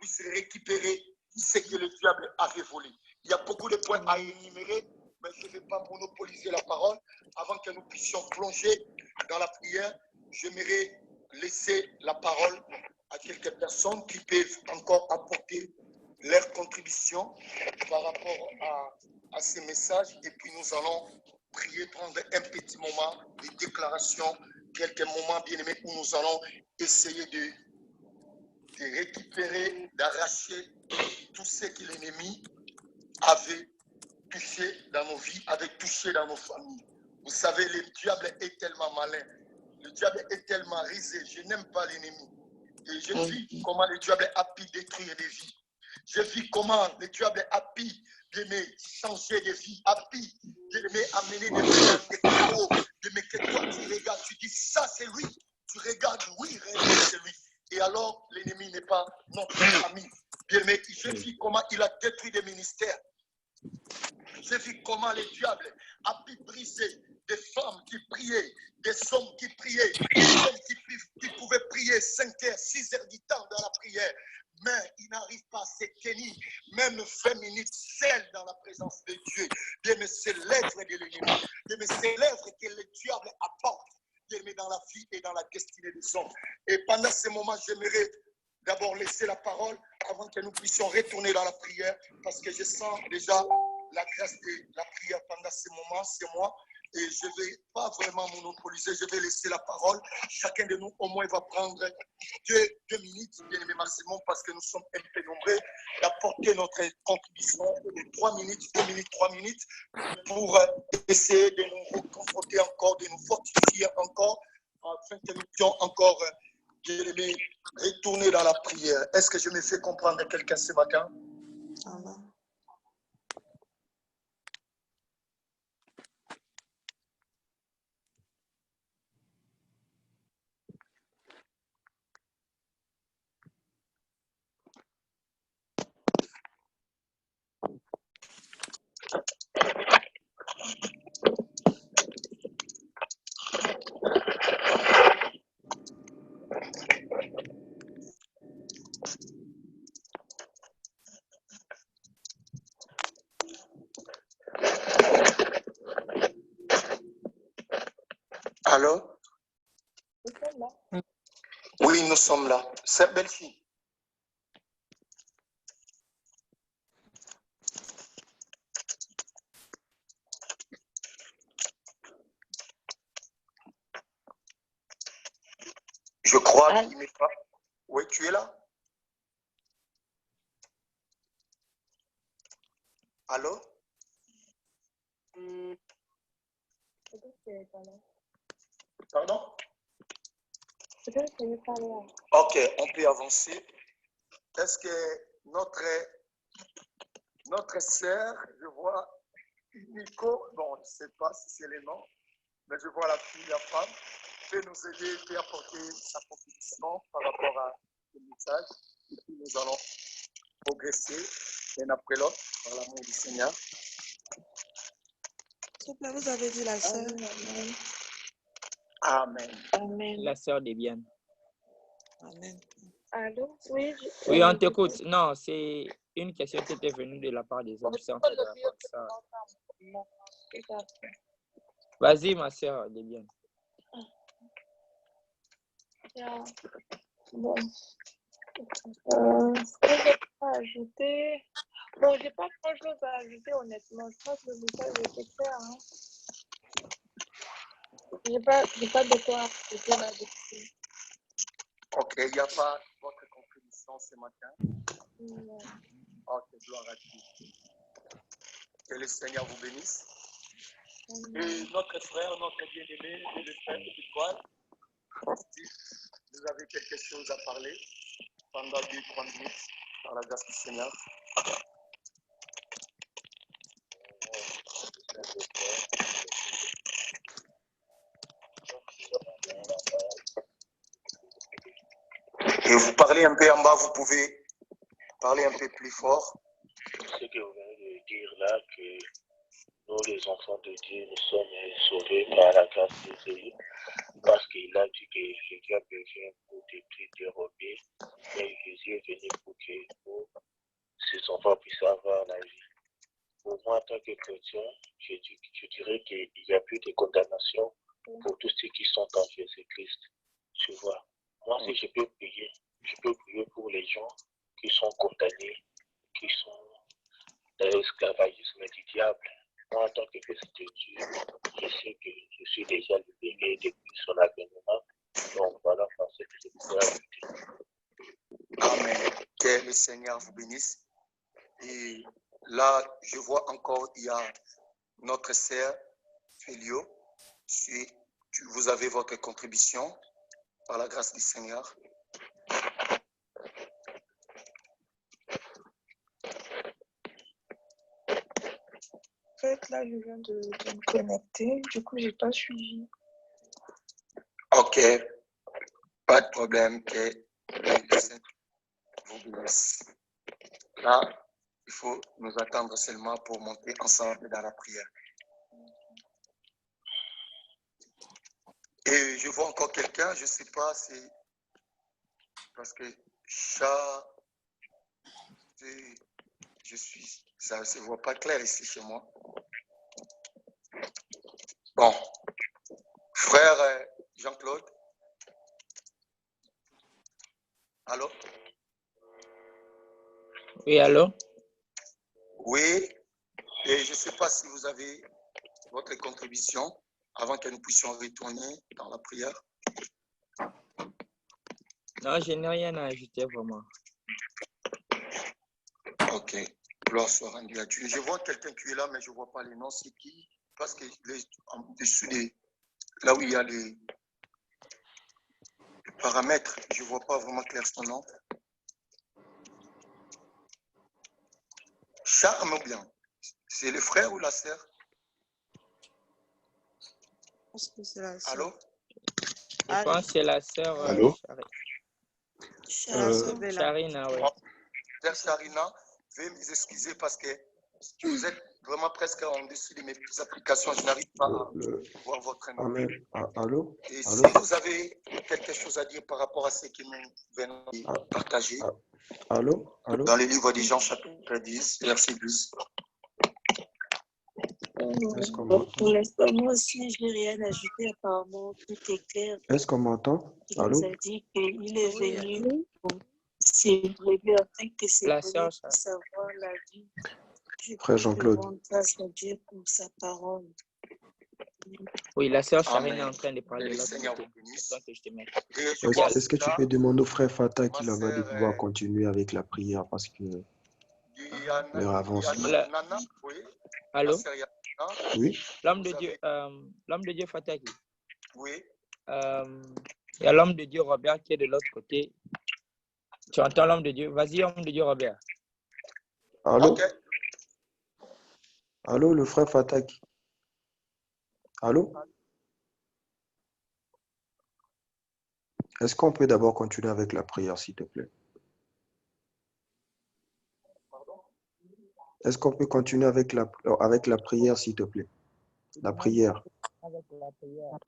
puisse récupérer ce que le diable avait volé. Il y a beaucoup de points à énumérer, mais je ne vais pas monopoliser la parole. Avant que nous puissions plonger dans la prière, j'aimerais laisser la parole à quelques personnes qui peuvent encore apporter leur contribution par rapport à ces messages. Et puis nous allons prier, prendre un petit moment de déclaration, quelques moments bien aimés où nous allons essayer de récupérer, d'arracher tout ce que l'ennemi avait touché dans nos vies, avait touché dans nos familles. Vous savez, le diable est tellement malin. Le diable est tellement risé. Je n'aime pas l'ennemi. Et je vis comment le diable a pu détruire des vies. Je vis comment le diable a pu changer des vies, a pu amener des gens, des chaos. Que toi tu regardes, tu dis ça c'est lui. Tu regardes, oui, c'est lui. Et alors l'ennemi n'est pas notre ami. Bien aimé, je vis comment il a détruit des ministères. Je vis comment le diable a pu briser des femmes qui priaient, des hommes qui priaient, des hommes qui pouvaient prier 5 heures, 6 heures du temps dans la prière. Mais ils n'arrivent pas à se tenir, même 20 minutes seuls dans la présence de Dieu. Bien, mais c'est l'œuvre de l'ennemi. Bien, mais c'est l'œuvre que le diable apporte. Bien, mais dans la vie et dans la destinée des hommes. Et pendant ce moment, j'aimerais d'abord laisser la parole avant que nous puissions retourner dans la prière, parce que je sens déjà la grâce de la prière pendant ce moment, c'est moi. Et je ne vais pas vraiment monopoliser, je vais laisser la parole. Chacun de nous, au moins, va prendre 2 minutes, bien aimé maximum, parce que nous sommes un peu nombreux, d'apporter notre contribution de 3 minutes, 2 minutes, 3 minutes, pour essayer de nous confronter encore, de nous fortifier encore, afin que nous puissions encore, bien aimé, retourner dans la prière. Est-ce que je me fais comprendre quelqu'un ce matin? Allô? Oui, nous sommes là. C'est Belfi. Je crois qu'il n'est pas. Oui, tu es là? Allô? Pardon? Ok, on peut avancer. Est-ce que notre sœur, je vois Nico, bon, je ne sais pas si c'est le nom, mais je vois la fille, la femme, peut nous aider, peut apporter sa contribution par rapport à ce message. Et puis nous allons progresser l'un après l'autre par l'amour du Seigneur. S'il vous plaît, vous avez dit la sœur. Amen. Amen. La sœur de Bienne. Amen. Allô? Oui, Oui, on t'écoute. Non, c'est une question qui était venue de la part des hommes. C'est en fait de la part de ça. Vas-y, ma sœur de Bienne. Bon. Ce que je peux ajouter... Bon, j'ai pas grand-chose à ajouter, honnêtement. Je pense que le message était clair. Hein. J'ai pas de quoi ajouter là-dessus. Ok, il n'y a pas votre contribution ce matin? Non. Ok, gloire à Dieu. Que le Seigneur vous bénisse. Et notre frère, notre bien-aimé, le frère Étoile, vous avez quelque chose à parler pendant 2-3 minutes par la grâce du Seigneur. Et vous parlez un peu en bas, vous pouvez parler un peu plus fort. Ce que vous venez de dire là, que nous, les enfants de Dieu, nous sommes sauvés par la grâce de Dieu, parce qu'il a dit que le diable vient pour dérober, mais Jésus est venu pour que nous, ses enfants, puissent avoir la vie. Pour moi, en tant que chrétien, je dirais qu'il n'y a plus de condamnation pour tous ceux qui sont en Jésus-Christ. Tu vois, moi, si je peux prier pour les gens qui sont condamnés, qui sont dans l'esclavagisme du diable. Moi, en tant que fils de Dieu, je sais que je suis déjà libéré depuis son avènement. Donc, voilà, parce que je peux ajouter. Amen. Que le Seigneur vous bénisse. Et là, je vois encore, il y a notre sœur Félio. Vous avez votre contribution par la grâce du Seigneur. En fait, là, je viens de me connecter. Du coup, j'ai pas suivi. Ok, pas de problème. Que vous bénisse. Là, il faut nous attendre seulement pour monter ensemble dans la prière. Et je vois encore quelqu'un, je ne sais pas, c'est parce que ça ne se voit pas clair ici chez moi. Bon, frère Jean-Claude. Allô? Oui, allô? Oui, et je ne sais pas si vous avez votre contribution avant que nous puissions retourner dans la prière. Non, je n'ai rien à ajouter vraiment. Ok, gloire soit rendue à Dieu. Je vois quelqu'un qui est là, mais je ne vois pas les noms. C'est qui? Parce que en dessous de là où il y a les paramètres, je ne vois pas vraiment clair son nom. Charme ou bien? C'est le frère ou la sœur? Je pense que c'est la sœur. Allô? Je pense que c'est la sœur Allô? Charina, oui. Sœur Charina, veuillez m'excuser parce que vous êtes vraiment presque en dessous de mes applications. Je n'arrive pas à voir votre nom. Amen. Allô? Et Allô? si vous avez quelque chose à dire par rapport à ce que nous venons de partager, Allô? Allô? dans le livre de Jean, chapitre 10, verset 12. Est-ce qu'on m'entend? Pour l'instant, moi aussi, je n'ai rien ajouté. Apparemment, tout est clair. Est-ce qu'on m'entend? Il Allô? nous a dit qu'il est venu pour s'ébréver afin que ses La premiers sœur, puissent savoir la vie. Je Frère prie de Jean-Claude. rendre grâce à Dieu pour sa parole. oui, la sœur Charina Amen. est en train de parler Que de le l'autre Seigneur côté. vous bénisse. Donc, je te mets. Et je vois Est-ce que tu là, peux demander au frère Fatah qui ma là-bas de sœur pouvoir continuer avec la prière parce que l'heure avance. Nana, oui. Allô? Ma sœur Yana, Oui? L'homme de Dieu Fataki. oui. Il y a l'homme de Dieu Robert qui est de l'autre côté. Tu entends l'homme de Dieu? Vas-y, homme de Dieu Robert. Allô? Ok. Allô, le frère Fataki? Allô? Est-ce qu'on peut d'abord continuer avec la prière, s'il te plaît? Est-ce qu'on peut continuer avec la prière, s'il te plaît? La prière. Avec la prière.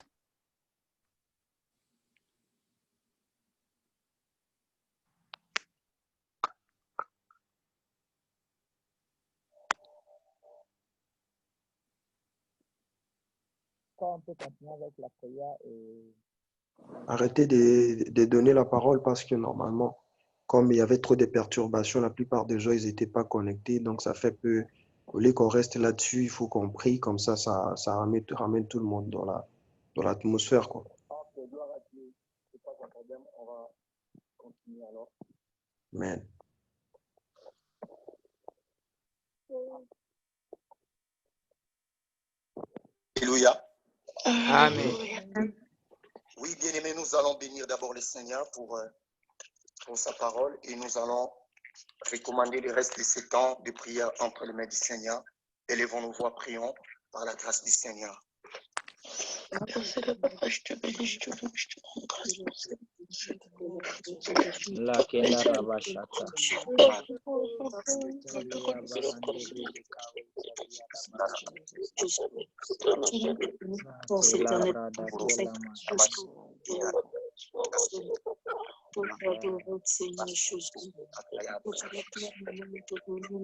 On peut continuer avec la prière et... Arrêtez de donner la parole parce que normalement, comme il y avait trop de perturbations, la plupart des gens, ils n'étaient pas connectés. Donc, ça fait peu. Au lieu qu'on reste là-dessus, il faut qu'on prie. Comme ça ramène tout le monde dans l'atmosphère, quoi. Ok, gloire à Dieu. C'est pas un problème. On va continuer alors. Amen. Alléluia. Amen. Oui, bien-aimés, nous allons bénir d'abord le Seigneur pour sa parole et nous allons recommander le reste de ce temps de prière entre les mains du Seigneur. Élevons nos voix, prions par la grâce du Seigneur. Je te bénis, je te loue, je te rends grâce. La Kenda Rabashata. Force éternelle, pour la gloire de Seigneur Jésus. Pour que la gloire de nous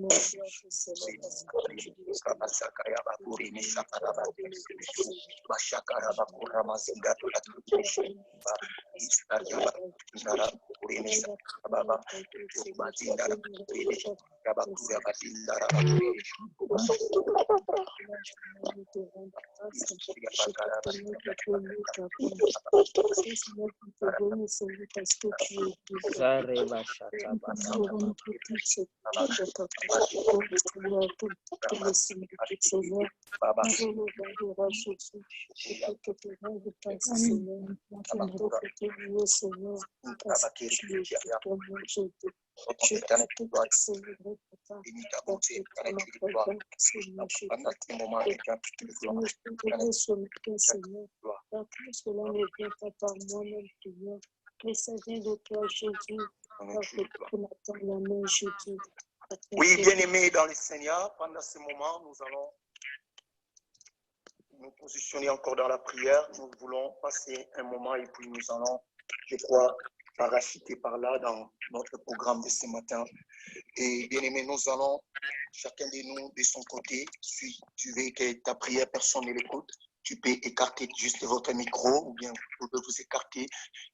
Oui, bien-aimés dans le Seigneur, pendant ce moment, nous allons nous positionner encore dans la prière. Nous voulons passer un moment et puis nous allons, je crois, parachuter par là dans notre programme de ce matin. Et bien-aimés, nous allons, chacun de nous, de son côté, si tu veux que ta prière, personne ne l'écoute, tu peux écarter juste votre micro ou bien vous pouvez vous écarter,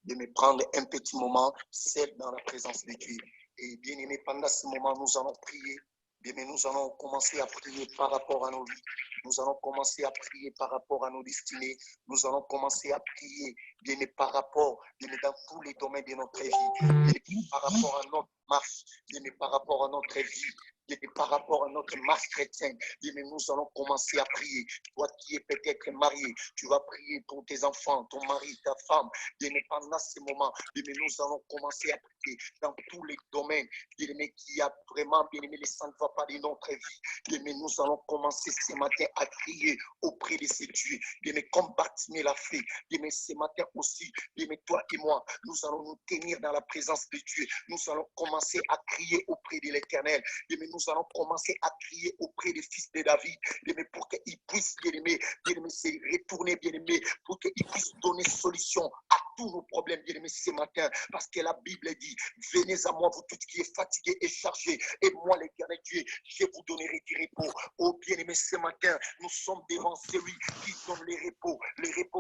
de me prendre un petit moment, seul dans la présence de Dieu. Et bien-aimés, pendant ce moment, nous allons prier. Bien, mais nous allons commencer à prier par rapport à nos vies. Nous allons commencer à prier par rapport à nos destinées. Nous allons commencer à prier, bien, mais par rapport, bien, mais dans tous les domaines de notre vie. Bien, mais par rapport à notre marche, bien, mais par rapport à notre vie. Bien, mais par rapport à notre marche chrétienne, bien, mais nous allons commencer à prier. Toi qui es peut-être marié, tu vas prier pour tes enfants, ton mari, ta femme. Bien, mais pendant ce moment, bien, mais nous allons commencer à prier dans tous les domaines. Bien, mais qui a vraiment, bien aimé, les sang ne va pas de notre vie. Bien, mais nous allons commencer ce matin à crier auprès de ces dieux. Bien, mais comme Bartimée l'a fait. Bien, mais ce matin aussi, bien, mais toi et moi, nous allons nous tenir dans la présence de Dieu. Nous allons commencer à crier auprès de l'Éternel. Bien, mais nous allons commencer à crier auprès des fils de David. Bien, mais pour qu'ils puissent, bien aimé, se retourner, bien aimé, pour qu'ils puissent donner solution à tous nos problèmes, bien aimé, ce matin. Parce que la Bible dit, venez à moi, vous tous qui êtes fatigués et chargés, et moi, l'Éternel Dieu, je vous donnerai du repos. Oh, bien-aimé, ce matin, nous sommes devant celui qui donne les repos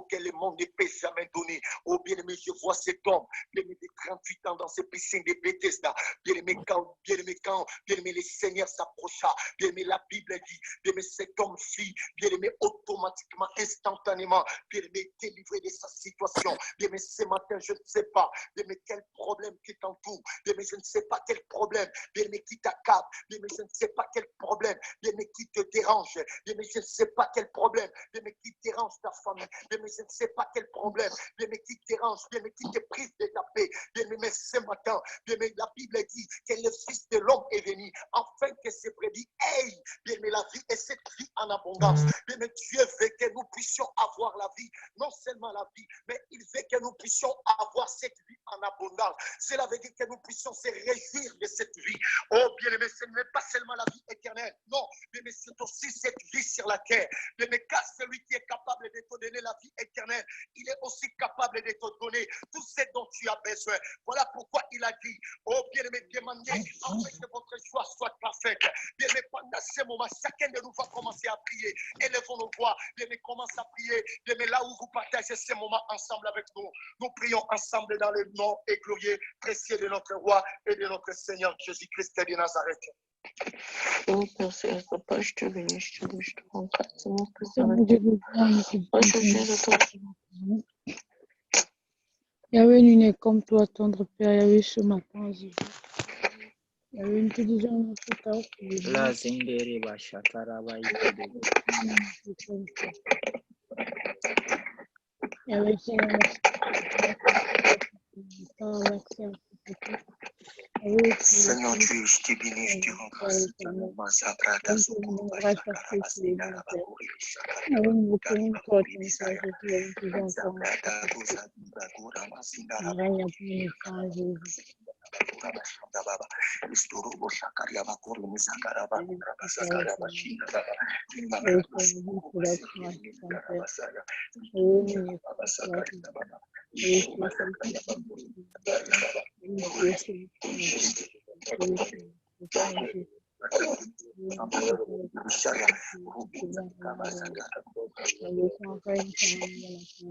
que le monde ne peut jamais donner. Oh, bien-aimé, je vois cet homme, bien-aimé, de 38 ans dans ce piscine de Bethesda. Bien-aimé, quand, bien-aimé, le Seigneur s'approcha, bien-aimé, la Bible dit, bien-aimé, cet homme fit, bien-aimé, automatiquement, instantanément, bien-aimé, délivré de sa situation. Bien-aimé, ce matin, je ne sais pas, bien-aimé, quel problème qui t'entoure, bien-aimé, je ne sais pas quel problème, bien-aimé, qui t'accable, bien-aimé, je ne sais pas quel problème, bien-aimé, qui te dérange, bien-aimé, je ne sais pas quel problème, bien-aimé, qui dérange ta famille, bien-aimé, je ne sais pas quel problème, bien-aimé, qui dérange, bien-aimé, qui te prive de ta paix, bien-aimé, ce matin, bien-aimé, la Bible dit que le Fils de l'homme est venu, afin que ses brebis aient, bien-aimé, la vie et cette vie en abondance. Bien-aimé, Dieu veut que nous puissions avoir la vie, non seulement la vie, mais il veut que nous puissions avoir cette vie en abondance. Cela veut dire que nous puissions se réjouir de cette vie. Oh, bien-aimé, ce n'est pas seulement la vie éternelle, non, mais c'est aussi cette vie sur la terre. Mais car celui qui est capable de te donner la vie éternelle, il est aussi capable de te donner tout ce dont tu as besoin. Voilà pourquoi il a dit, oh, bien-aimé, demandez afin que votre joie soit parfaite. Bien-aimé, pendant ce moment, chacun de nous va commencer à prier. Élevons nos voix. Bien-aimé, commence à prier. Bien-aimé, là où vous partagez ce moment ensemble avec nous, nous prions ensemble dans le nom et glorieux, précieux de notre roi et de notre Seigneur Jésus-Christ de Nazareth. Oh, Père, papa, je te bénis, je te loue, je te rends grâce, c'est mon Père. Yahweh, nous n'est comme toi, tendre Père, Yahweh, ce matin, Jésus. Yahweh, nous te disons notre tâche. La zingere bashataraba ikede. Yahweh, Seigneur, merci. Seigneur Dieu, je te bénis, je te rends grâce.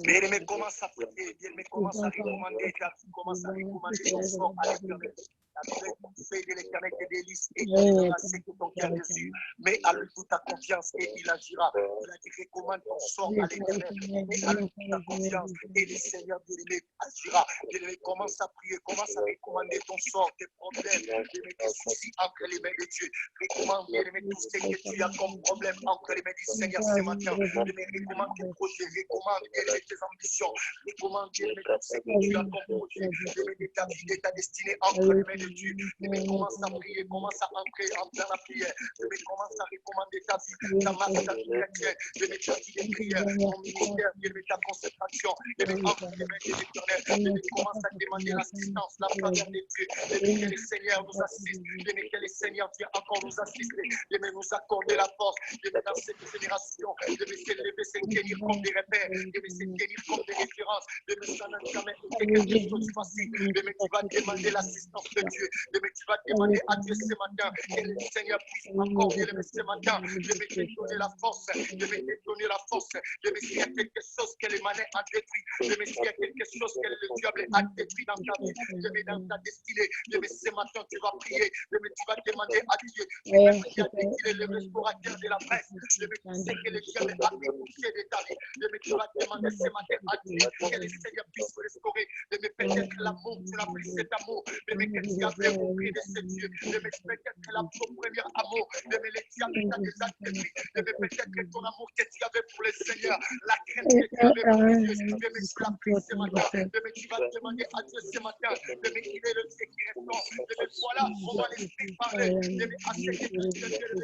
Bien-aimé, commence à prier, bien-aimé, commence à recommander ta vie, commence à recommander ton sort à l'Éternel. La paix de l'Éternel te délice et donnera ce que ton cœur désire. Mais à lui toute ta confiance et il agira. Il a dit recommande ton sort à l'Éternel. Et à lui toute ta confiance et le Seigneur bien-aimé agira. Bien-aimé, commence à prier, commence à recommander ton sort, tes problèmes, bien-aimé, tes soucis entre les mains de Dieu. Recommande, bien-aimé, tout ce que tu as comme problème entre les mains du Seigneur ce matin. Bien-aimé, recommande tes projets, recommande, bien-aimé, tes ambitions. Recommande, bien-aimé, tout ce que tu as comme projet. Bien-aimé, de ta vie, de ta destinée entre les mains de Dieu. Bien-aimé, commence à prier, commence à entrer dans la prière. Bien-aimé, commence à recommander ta vie, ta marche, ta vie chrétienne. Bien-aimé, ta vie de prière, ton ministère, bien-aimé, ta consécration. Bien-aimé, entre les mains de l'Éternel. Bien-aimé, commence à demander l'assistance, la faveur de Dieu. Bien-aimé, que le Seigneur nous assiste. Bien-aimé, que le Seigneur vient encore nous assister. Bien-aimé, nous accorder la force. Bien-aimé, dans cette génération. Bien-aimé, s'élever, se tenir comme des repères. Bien-aimé, se tenir comme des références. Bien-aimé, ça n'a jamais été quelque chose de facile. Bien-aimé, tu vas demander l'assistance de Dieu. Bien-aimé, tu vas demander à Dieu ce matin. Que le Seigneur puisse encore, bien-aimé, ce matin. Bien-aimé, te donner la force. Bien-aimé, te donner la force. Bien-aimé, s'il y a quelque chose que les manets a détruit. Bien-aimé, s'il y a quelque chose que le diable a détruit dans ta vie. Bien-aimé, dans ta destinée. Bien-aimé, ce matin, tu vas prier. Bien-aimé, tu vas demander à Dieu. Bien-aimé, qui a dit qu'il est le restaurateur de la presse. Bien-aimé, tu sais que le diable a détruit de ta vie. Bien-aimé, tu vas demander ce matin à Dieu que le Seigneur puisse restaurer. Bien-aimé, peut-être l'amour, tu n'as plus cet amour. Bien-aimé, que tu avais auprès de ce Dieu. Bien-aimé, peut-être la première amour. Bien-aimé, le diable t'a déjà détruit. Bien-aimé, peut-être ton amour que tu avais pour le Seigneur. La crainte que tu avais pour Dieu. Bien-aimé, tu l'as pris ce matin. Bien-aimé, tu vas demander à Dieu ce matin. Bien-aimé, il est le Dieu qui restaure. Bien-aimé, voilà comment l'Esprit parlait. Bien-aimé, à ce que tu as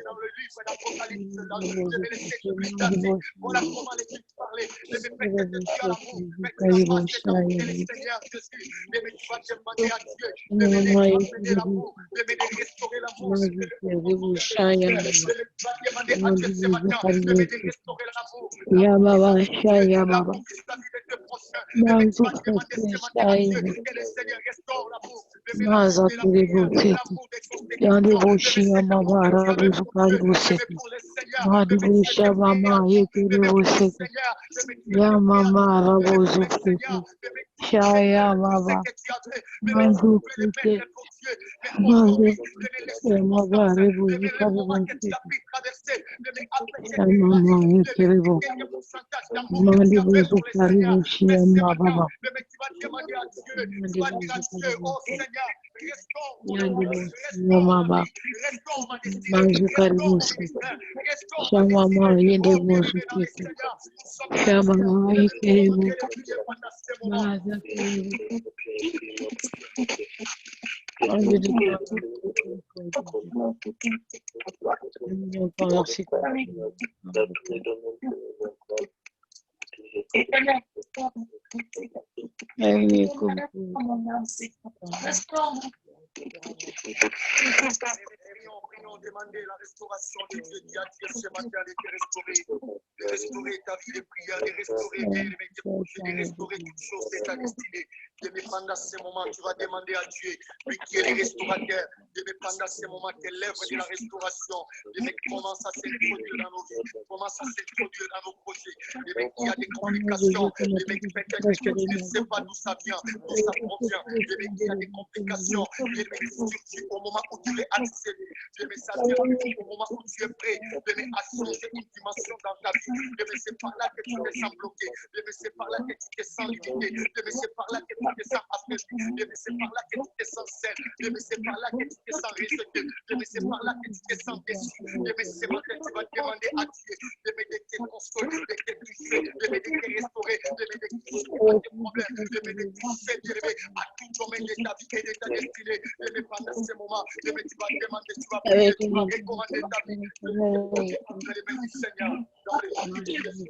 dans le livre d'Apocalypse. Bien-aimé, le Seigneur Christ a dit, voilà comment l'Esprit parlait. Bien-aimé, peut-être tu as l'amour, mais tu n'as pas cet amour que le Seigneur Jésus. Bien-aimé, tu vas demander à Dieu. Bien-aimé, de ramener l'amour. Bien-aimé, de restaurer l'amour. Bien-aimé, tu vas demander à Dieu ce matin. Bien-aimé, de restaurer l'amour. La conquête de la vie de tes prochains. Bien-aimé, tu vas demander ce matin à Dieu que le Seigneur restaure l'amour. Bien-aimé, l'amour de la prière, l'amour des consécrations. Bien-aimé, cet amour que tu avais pour Dieu. Bien-aimé, pour le Seigneur. Bien-aimé, cet amour. Bien-aimé, pour le Seigneur. Bien-aimé, tu es Seigneur. Bien-aimé, tout ce que tu as fait. Bien-aimé, tu peux le mettre pour Dieu. Mais aujourd'hui, bien-aimé, les circonstances. Bien-aimé, le moment que tu as pu traverser. Bien-aimé, après cette maladie. Bien-aimé, quel pourcentage d'amour que tu avais pour le Seigneur. Mais ce matin, bien-aimé, tu vas demander à Dieu. Tu vas dire à Dieu, oh Seigneur, restaure mon amour, restaure ma vie, restaure ma destinée, restaure mon ministère, restaure ma destinée. Oh bien-aimé dans le Seigneur, nous sommes là. Bien-aimé, pour prier pendant ce moment. Prions, demander la restauration de Dieu. Dis à Dieu ce matin de te restaurer ta vie de prière, de restaurer tes projets, de restaurer toutes choses de ta destinée. Bien, pendant ce moment, tu vas demander à Dieu, lui qui est le restaurateur, bien, pendant ce moment, que l'œuvre de la restauration, bien, commence à s'introduire dans nos vies, commence à s'introduire dans nos projets. Bien, qu'il y a des complications, bien, peut-être que tu ne sais pas d'où ça vient, d'où ça provient. Bien, qu'il y a des complications, bien, surtout au moment où tu es accédé. Bien, ça vient au moment où tu es prêt, bien, à changer une dimension dans ta vie. Bien, c'est par là que tu te sens bloqué. Bien, c'est par là que tu te sens limité. Bien, c'est par là que tu te sens affaibli. Bien, c'est par là que tu te sens seul. Bien, c'est par là que tu te sens rejeté. Bien, c'est par là que tu te sens déçu. Bien, ce matin, tu vas demander à Dieu de te consoler, de te toucher, de te restaurer, de te toucher à tes problèmes, de te toucher, à tout domaine de ta vie et de ta destinée. Bien, pendant ce moment, tu vas demander, tu vas prier, tu vas recommander ta vie. Entre les mains du Seigneur, dans le nom de Jésus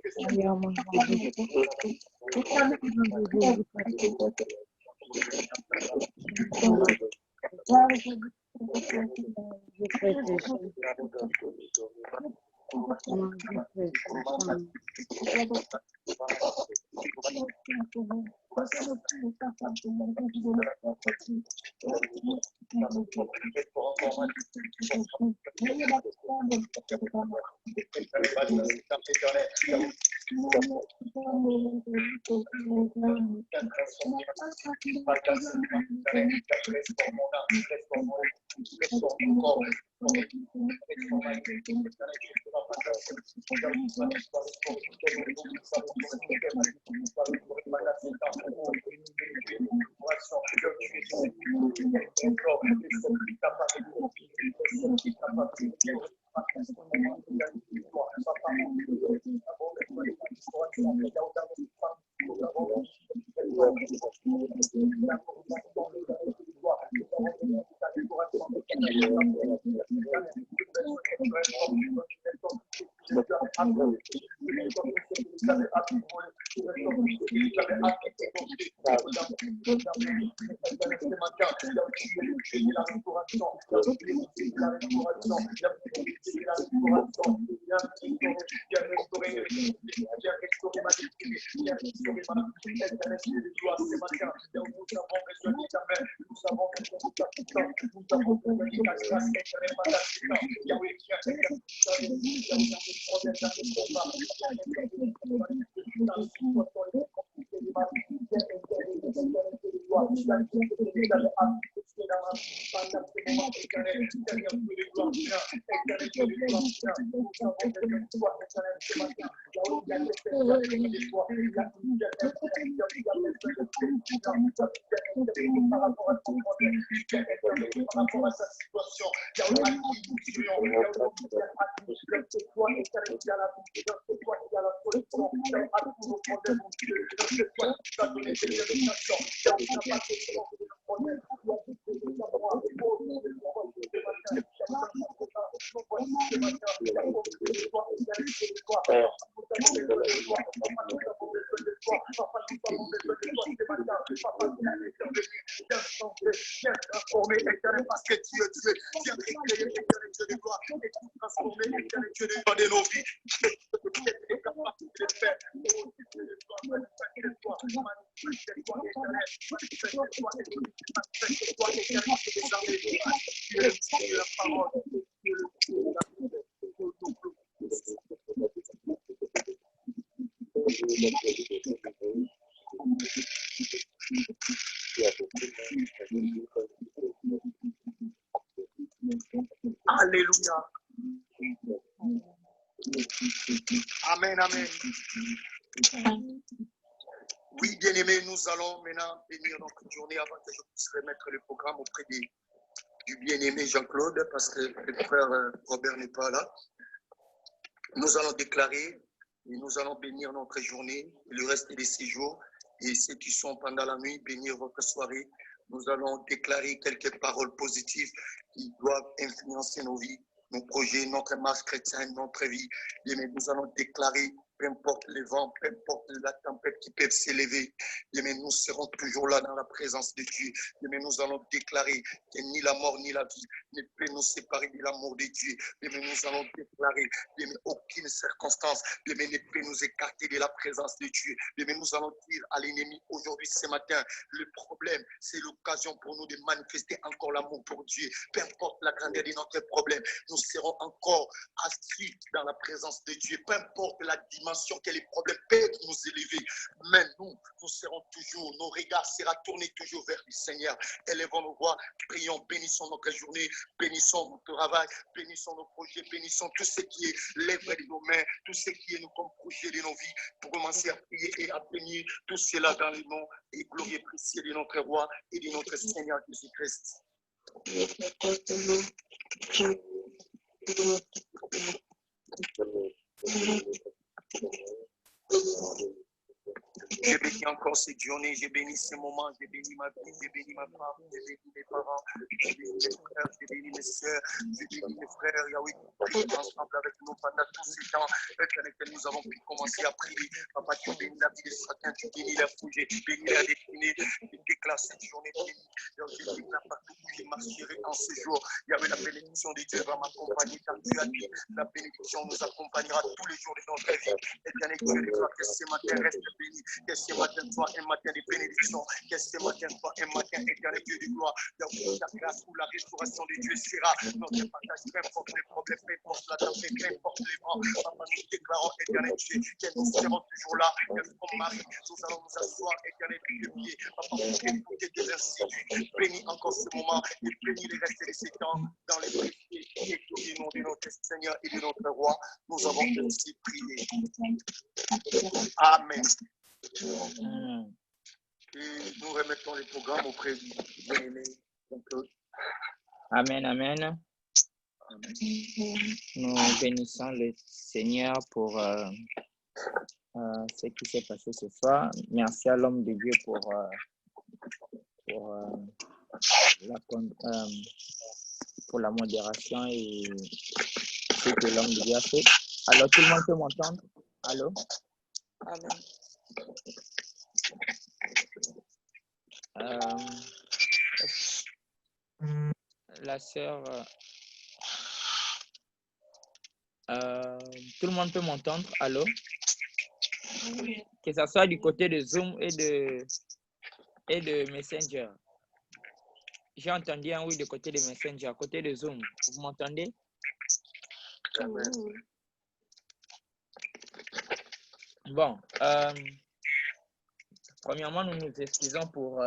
Alléluia. Amen, amen. Oui, bien-aimés, nous allons maintenant bénir notre journée avant que je puisse remettre le programme auprès du bien-aimé Jean-Claude, parce que le frère Robert n'est pas là. Nous allons déclarer et nous allons bénir notre journée, le reste de ces jours, et ceux qui sont pendant la nuit, bénir votre soirée. Nous allons déclarer quelques paroles positives qui doivent influencer nos vies, nos projets, notre marche chrétienne, notre vie. Et nous allons déclarer, peu importe les vents, peu importe la tempête qui peut s'élever, mais nous serons toujours là dans la présence de Dieu. Mais nous allons déclarer que ni la mort ni la vie ne peut nous séparer de l'amour de Dieu. Mais nous allons déclarer que aucune circonstance ne peut nous écarter de la présence de Dieu. Mais nous allons dire à l'ennemi aujourd'hui, ce matin, le problème, c'est l'occasion pour nous de manifester encore l'amour pour Dieu. Peu importe la grandeur de notre problème, nous serons encore assis dans la présence de Dieu. Peu importe la dimension que les problèmes peuvent nous élever, mais nous serons toujours, nos regards seront tournés toujours vers le Seigneur. Élevons nos voix, prions, bénissons notre journée, bénissons notre travail, bénissons nos projets, bénissons tout ce qui est l'œuvre de nos mains, tout ce qui est nous comme projet de nos vies, pour commencer à prier et à bénir tout cela dans le nom et glorieux précieux de notre roi et de notre Seigneur Jésus-Christ. Je bénis encore cette journée, je bénis ce moment, je bénis ma vie, je bénis ma femme, je bénis mes parents, je bénis mes frères, je bénis mes soeurs, je bénis mes frères, Yahweh, prions ensemble avec nous pendant tous ces temps avec lesquels nous avons pu commencer à prier. Papa, tu bénis la vie de chacun, tu bénis la foule, tu bénis la destinée, tu déclares classe, cette journée bénie. Donc, je dis n'importe où j'ai marché en ce jour. Il y avait la bénédiction de Dieu va m'accompagner car tu as dit. La bénédiction nous accompagnera tous les jours de notre vie. Et bien, Dieu déclare que ce matin reste béni. Que ce matin soit un matin de bénédiction. Que ce matin soit un matin éternel Dieu de gloire. Donc, la grâce ou la restauration de Dieu sera notre partage. Peu importe les problèmes, peu importe la tempête, peu importe les vents. Papa, nous déclarons éternel Dieu que nous serons toujours là. Que comme Marie, nous allons nous asseoir éternel de pied. Papa, pour écouter tes insinuations. Bénis encore ce moment et bénis le reste de ces temps dans les précieux et tout le nom de notre Seigneur et de notre Roi. Nous avons ainsi prié. Amen. Et nous remettons les programmes auprès du bien-aimé Jean-Claude. Amen, amen. Nous bénissons le Seigneur pour ce qui s'est passé ce soir. Merci à l'homme de Dieu pour la modération et ce que l'homme de Dieu a fait. Alors, tout le monde peut m'entendre? Allô? Amen. La sœur, tout le monde peut m'entendre? Allô? Oui. Que ce soit du côté de Zoom et de Messenger. J'ai entendu un oui du côté de Messenger, côté de Zoom. Vous m'entendez? Oui. Bon, premièrement, nous nous excusons pour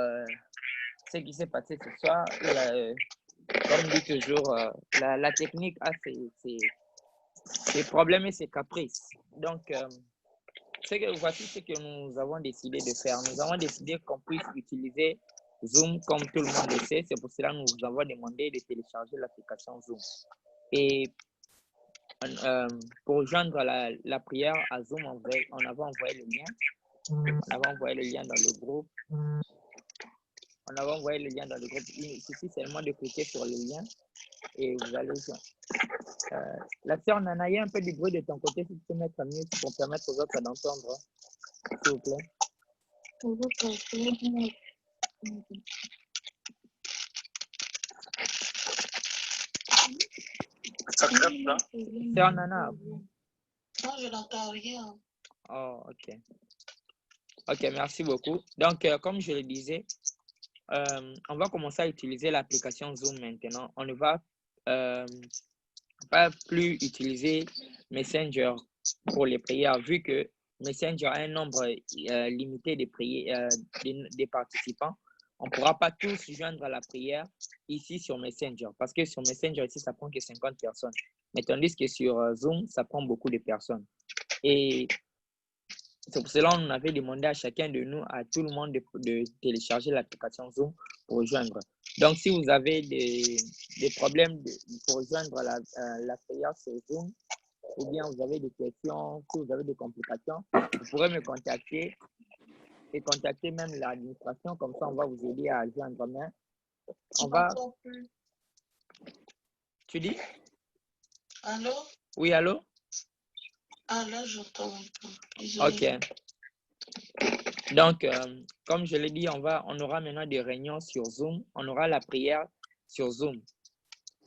ce qui s'est passé ce soir. Comme dit toujours, la technique a ses problèmes et ses caprices. Donc, voici ce que nous avons décidé de faire. Nous avons décidé qu'on puisse utiliser Zoom comme tout le monde le sait. C'est pour cela que nous vous avons demandé de télécharger l'application Zoom. Et pour joindre la prière à Zoom, on avait envoyé le lien. On avait envoyé le lien dans le groupe. Il suffit seulement de cliquer sur le lien et vous allez joindre. La sœur Nana, il y a un peu de bruit de ton côté, si tu peux mettre mieux pour permettre aux autres d'entendre, s'il vous plaît. Sœur Nana. Non, je n'entends rien. Oh, ok. Ok, merci beaucoup. Donc, comme je le disais, on va commencer à utiliser l'application Zoom maintenant. On ne va pas plus utiliser Messenger pour les prières, vu que Messenger a un nombre limité des participants. On ne pourra pas tous joindre à la prière ici sur Messenger, parce que sur Messenger, ici, ça prend que 50 personnes. Mais tandis que sur Zoom, ça prend beaucoup de personnes. Et c'est pour cela qu'on avait demandé à chacun de nous, à tout le monde, de télécharger l'application Zoom pour rejoindre. Donc, si vous avez des problèmes pour rejoindre la prière sur Zoom, ou bien vous avez des questions, si vous avez des complications, vous pourrez me contacter et contacter même l'administration. Comme ça, on va vous aider à joindre main. On va... Tu dis? Allô? Oui, allô? Ah, là, j'entends un peu. Désolée. Ok. Donc, comme je l'ai dit, on aura maintenant des réunions sur Zoom. On aura la prière sur Zoom.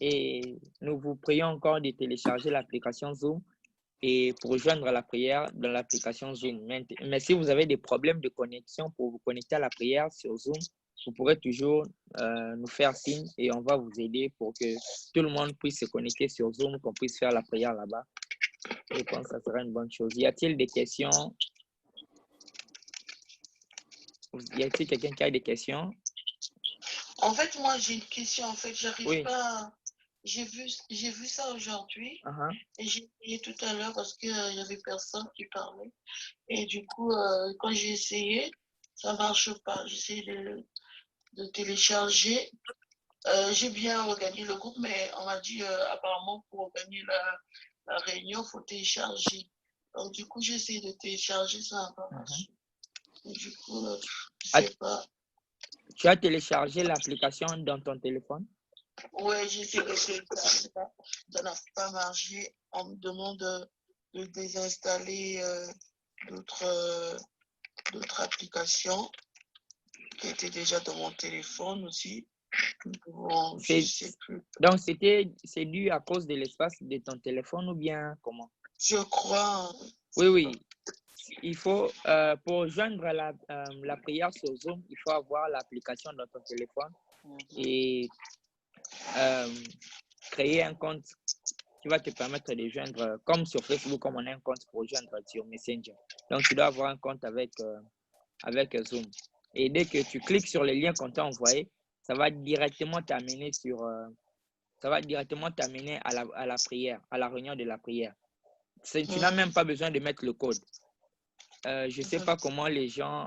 Et nous vous prions encore de télécharger l'application Zoom et pour rejoindre la prière dans l'application Zoom. Mais si vous avez des problèmes de connexion pour vous connecter à la prière sur Zoom, vous pourrez toujours nous faire signe et on va vous aider pour que tout le monde puisse se connecter sur Zoom, qu'on puisse faire la prière là-bas. Je pense que ça sera une bonne chose. Y a-t-il des questions? Y a-t-il quelqu'un qui a des questions? En fait, moi, j'ai une question. En fait, j'arrive pas. J'ai vu ça aujourd'hui et j'ai essayé tout à l'heure parce qu'il y avait personne qui parlait. Et du coup, quand j'ai essayé, ça ne marche pas. J'ai essayé de télécharger. J'ai bien regagné le groupe, mais on m'a dit apparemment pour gagner la réunion, il faut télécharger. Donc, du coup, j'ai essayé de télécharger, ça n'a pas marché. Et du coup, je ne sais pas. Tu as téléchargé l'application dans ton téléphone? Oui, j'ai essayé de télécharger. Ça n'a pas marché. On me demande de désinstaller d'autres applications. qui était déjà dans mon téléphone aussi. Bon, je sais plus. Donc, c'est dû à cause de l'espace de ton téléphone ou bien comment? Je crois. Oui, oui. Il faut, pour joindre la prière sur Zoom, il faut avoir l'application dans ton téléphone et créer un compte qui va te permettre de joindre, comme sur Facebook, comme on a un compte pour joindre sur Messenger. Donc, tu dois avoir un compte avec Zoom. Et dès que tu cliques sur les liens qu'on t'a envoyés, ça va directement t'amener à la prière, à la réunion de la prière. Tu n'as même pas besoin de mettre le code. Je ne sais pas comment les gens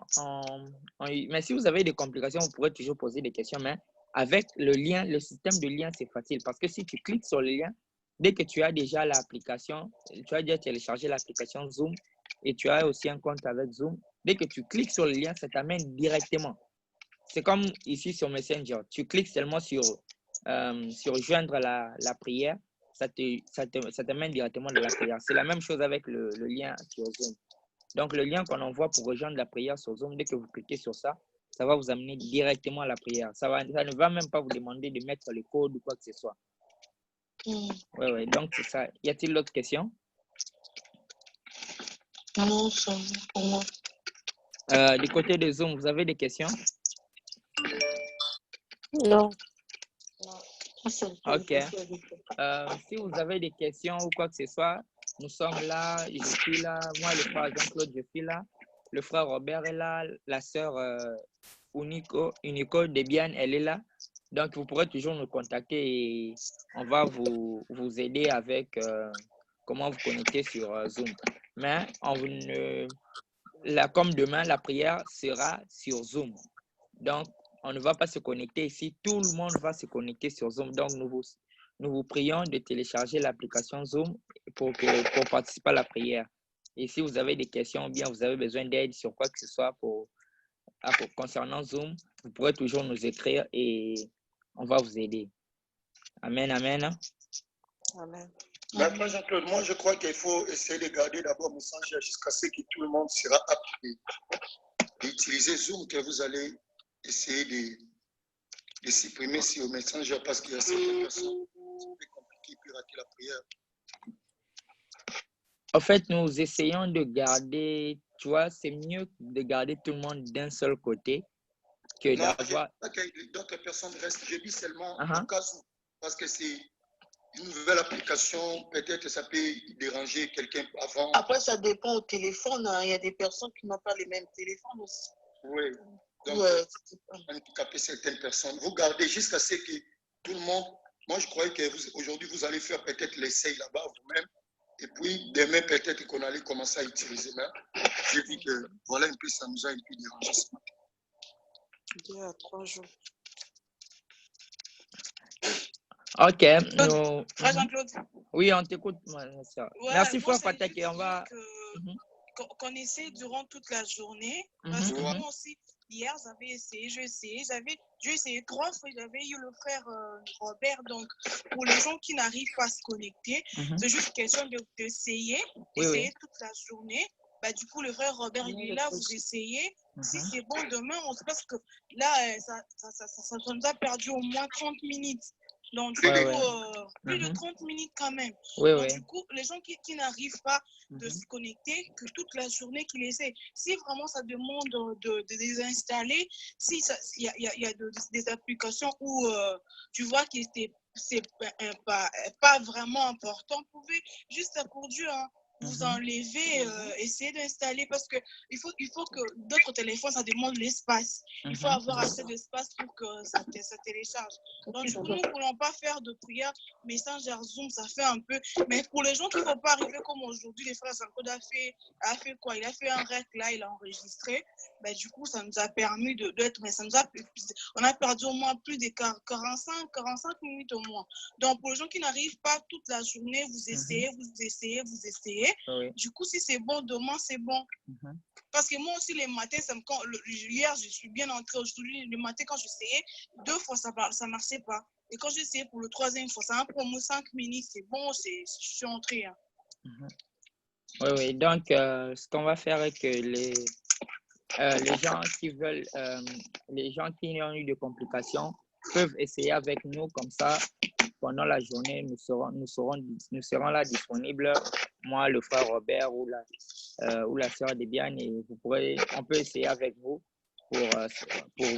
mais si vous avez des complications, vous pourrez toujours poser des questions. Mais avec le lien, le système de lien, c'est facile. Parce que si tu cliques sur le lien, dès que tu as déjà l'application, tu as déjà téléchargé l'application Zoom et tu as aussi un compte avec Zoom, dès que tu cliques sur le lien, ça t'amène directement. C'est comme ici sur Messenger. Tu cliques seulement sur joindre la prière, ça t'amène directement dans la prière. C'est la même chose avec le lien sur Zoom. Donc, le lien qu'on envoie pour rejoindre la prière sur Zoom, dès que vous cliquez sur ça, ça va vous amener directement à la prière. Ça ne va même pas vous demander de mettre le code ou quoi que ce soit. Oui, donc c'est ça. Y a-t-il d'autres questions? Non, ça va pour moi. Du côté de Zoom, vous avez des questions? Non. Ok. Si vous avez des questions ou quoi que ce soit, nous sommes là, je suis là, moi le frère Jean-Claude, je suis là, le frère Robert est là, la sœur Unico Debiane, elle est là. Donc vous pourrez toujours nous contacter et on va vous aider avec comment vous connecter sur Zoom. Mais comme demain, la prière sera sur Zoom. Donc, on ne va pas se connecter ici. Tout le monde va se connecter sur Zoom. Donc, nous vous prions de télécharger l'application Zoom pour participer à la prière. Et si vous avez des questions ou bien vous avez besoin d'aide sur quoi que ce soit concernant Zoom, vous pourrez toujours nous écrire et on va vous aider. Amen, amen. Amen. Maintenant, Jean-Claude, moi, je crois qu'il faut essayer de garder d'abord Messenger jusqu'à ce que tout le monde sera apte d'utiliser Zoom, que vous allez essayer de supprimer sur Messenger parce qu'il y a certaines personnes qui c'est compliqué puis rater la prière. En fait, nous essayons de garder, tu vois, c'est mieux de garder tout le monde d'un seul côté que d'avoir... D'autres personnes restent, je dis seulement au cas où, parce que c'est une nouvelle application, peut-être ça peut déranger quelqu'un avant. Après, ça dépend au téléphone. Hein. Il y a des personnes qui n'ont pas les mêmes téléphones aussi. Oui. Donc, handicaper certaines personnes. Vous gardez jusqu'à ce que tout le monde... Moi, je croyais qu'aujourd'hui, vous allez faire peut-être l'essai là-bas vous-même. Et puis, demain, peut-être qu'on allait commencer à utiliser. Mais j'ai vu que, voilà un peu, ça nous a un peu dérangé ce matin. 2 à 3 jours. Ok. Frère Jean-Claude. Oui, on t'écoute, ma soeur. Ouais, merci, frère Patek. On va... Qu'on essaie durant toute la journée. Parce que moi aussi, hier, j'avais essayé, j'ai essayé 3 fois. J'avais eu le frère Robert. Donc, pour les gens qui n'arrivent pas à se connecter, c'est juste question d'essayer toute la journée. Bah, du coup, le frère Robert, il est là, vous essayez. Si c'est bon, demain, on sait parce que là, ça nous a perdu au moins 30 minutes. Donc, du coup, plus de 30 minutes quand même. Donc, du coup, les gens qui n'arrivent pas de se connecter, que toute la journée qu'ils essaient. Si vraiment ça demande de désinstaller, si il y a des applications où tu vois que c'est pas vraiment important, vous pouvez juste pour Dieu, hein, vous enlevez, essayez d'installer parce que il faut que d'autres téléphones, ça demande l'espace. Il faut avoir assez d'espace pour que ça télécharge. Donc, du coup, nous ne voulons pas faire de prière Messenger Zoom, ça fait un peu. Mais pour les gens qui ne vont pas arriver comme aujourd'hui, les frères Jean-Claude a fait quoi? Il a fait un rec là, il a enregistré. Ben, du coup, ça nous a permis d'être. Mais on a perdu au moins plus de 45 minutes au moins. Donc, pour les gens qui n'arrivent pas toute la journée, vous essayez. Du coup, si c'est bon, demain, c'est bon. Parce que moi aussi, les matins, hier, je suis bien entrée. Aujourd'hui, le matin, quand j'essayais, 2 fois, ça ne marchait pas. Et quand j'ai essayé pour le 3e fois, ça a pour moi 5 minutes. C'est bon, je suis entrée. Hein. Oui. Donc, ce qu'on va faire est que les gens qui veulent, les gens qui ont eu des complications peuvent essayer avec nous, comme ça, pendant la journée, nous serons là disponibles, moi, le frère Robert ou la sœur Debiane, et on peut essayer avec vous pour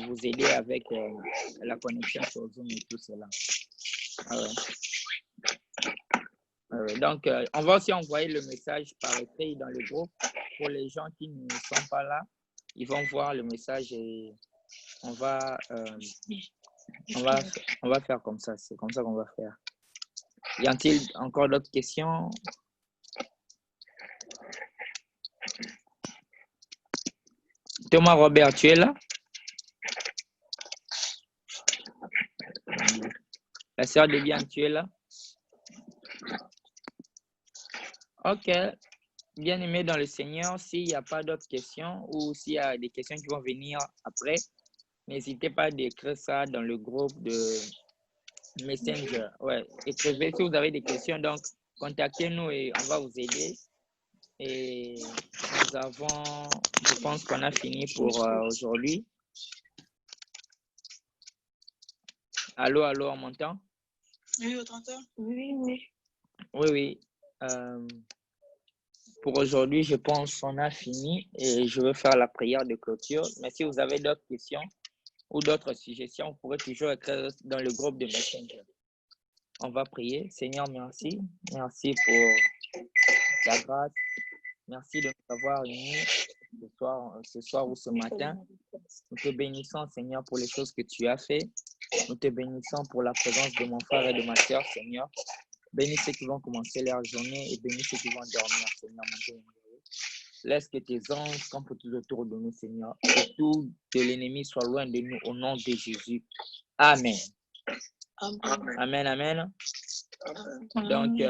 vous aider avec la connexion sur Zoom et tout cela. Donc, on va aussi envoyer le message par écrit dans le groupe pour les gens qui ne sont pas là. Ils vont voir le message et on va faire comme ça. C'est comme ça qu'on va faire. Y a-t-il encore d'autres questions? Thomas Robert, tu es là? La sœur Debiane, tu es là? Ok. Bien-aimés dans le Seigneur, s'il n'y a pas d'autres questions ou s'il y a des questions qui vont venir après, n'hésitez pas d'écrire ça dans le groupe de Messenger. Ouais, écrivez si vous avez des questions. Donc, contactez-nous et on va vous aider. Et je pense qu'on a fini pour aujourd'hui. Allô, on m'entend? Oui, on t'entend. Oui. Pour aujourd'hui, je pense qu'on a fini et je vais faire la prière de clôture. Mais si vous avez d'autres questions ou d'autres suggestions, vous pourrez toujours écrire dans le groupe de Messenger. On va prier. Seigneur, merci. Merci pour ta grâce. Merci de nous avoir unis ce soir ou ce matin. Nous te bénissons, Seigneur, pour les choses que tu as fait. Nous te bénissons pour la présence de mon frère et de ma sœur, Seigneur. Bénis ceux qui vont commencer leur journée et bénis ceux qui vont dormir, Seigneur, mon Dieu. Laisse que tes anges campent tout autour de nous, Seigneur. Que tout de l'ennemi soit loin de nous au nom de Jésus. Amen. Amen. Donc,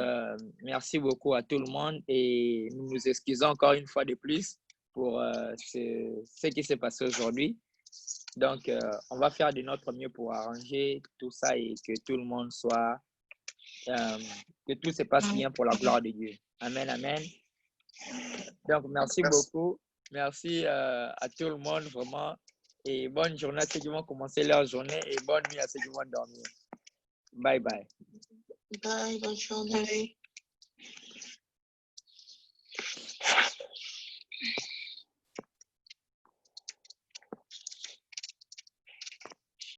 merci beaucoup à tout le monde et nous nous excusons encore une fois de plus pour ce qui s'est passé aujourd'hui. Donc, on va faire de notre mieux pour arranger tout ça et que tout le monde soit, que tout se passe bien pour la gloire de Dieu. Amen. Donc, merci beaucoup. Merci à tout le monde, vraiment. Et bonne journée à ceux qui vont commencer leur journée et bonne nuit à ceux qui vont dormir. Bye. Bye, bonne journée.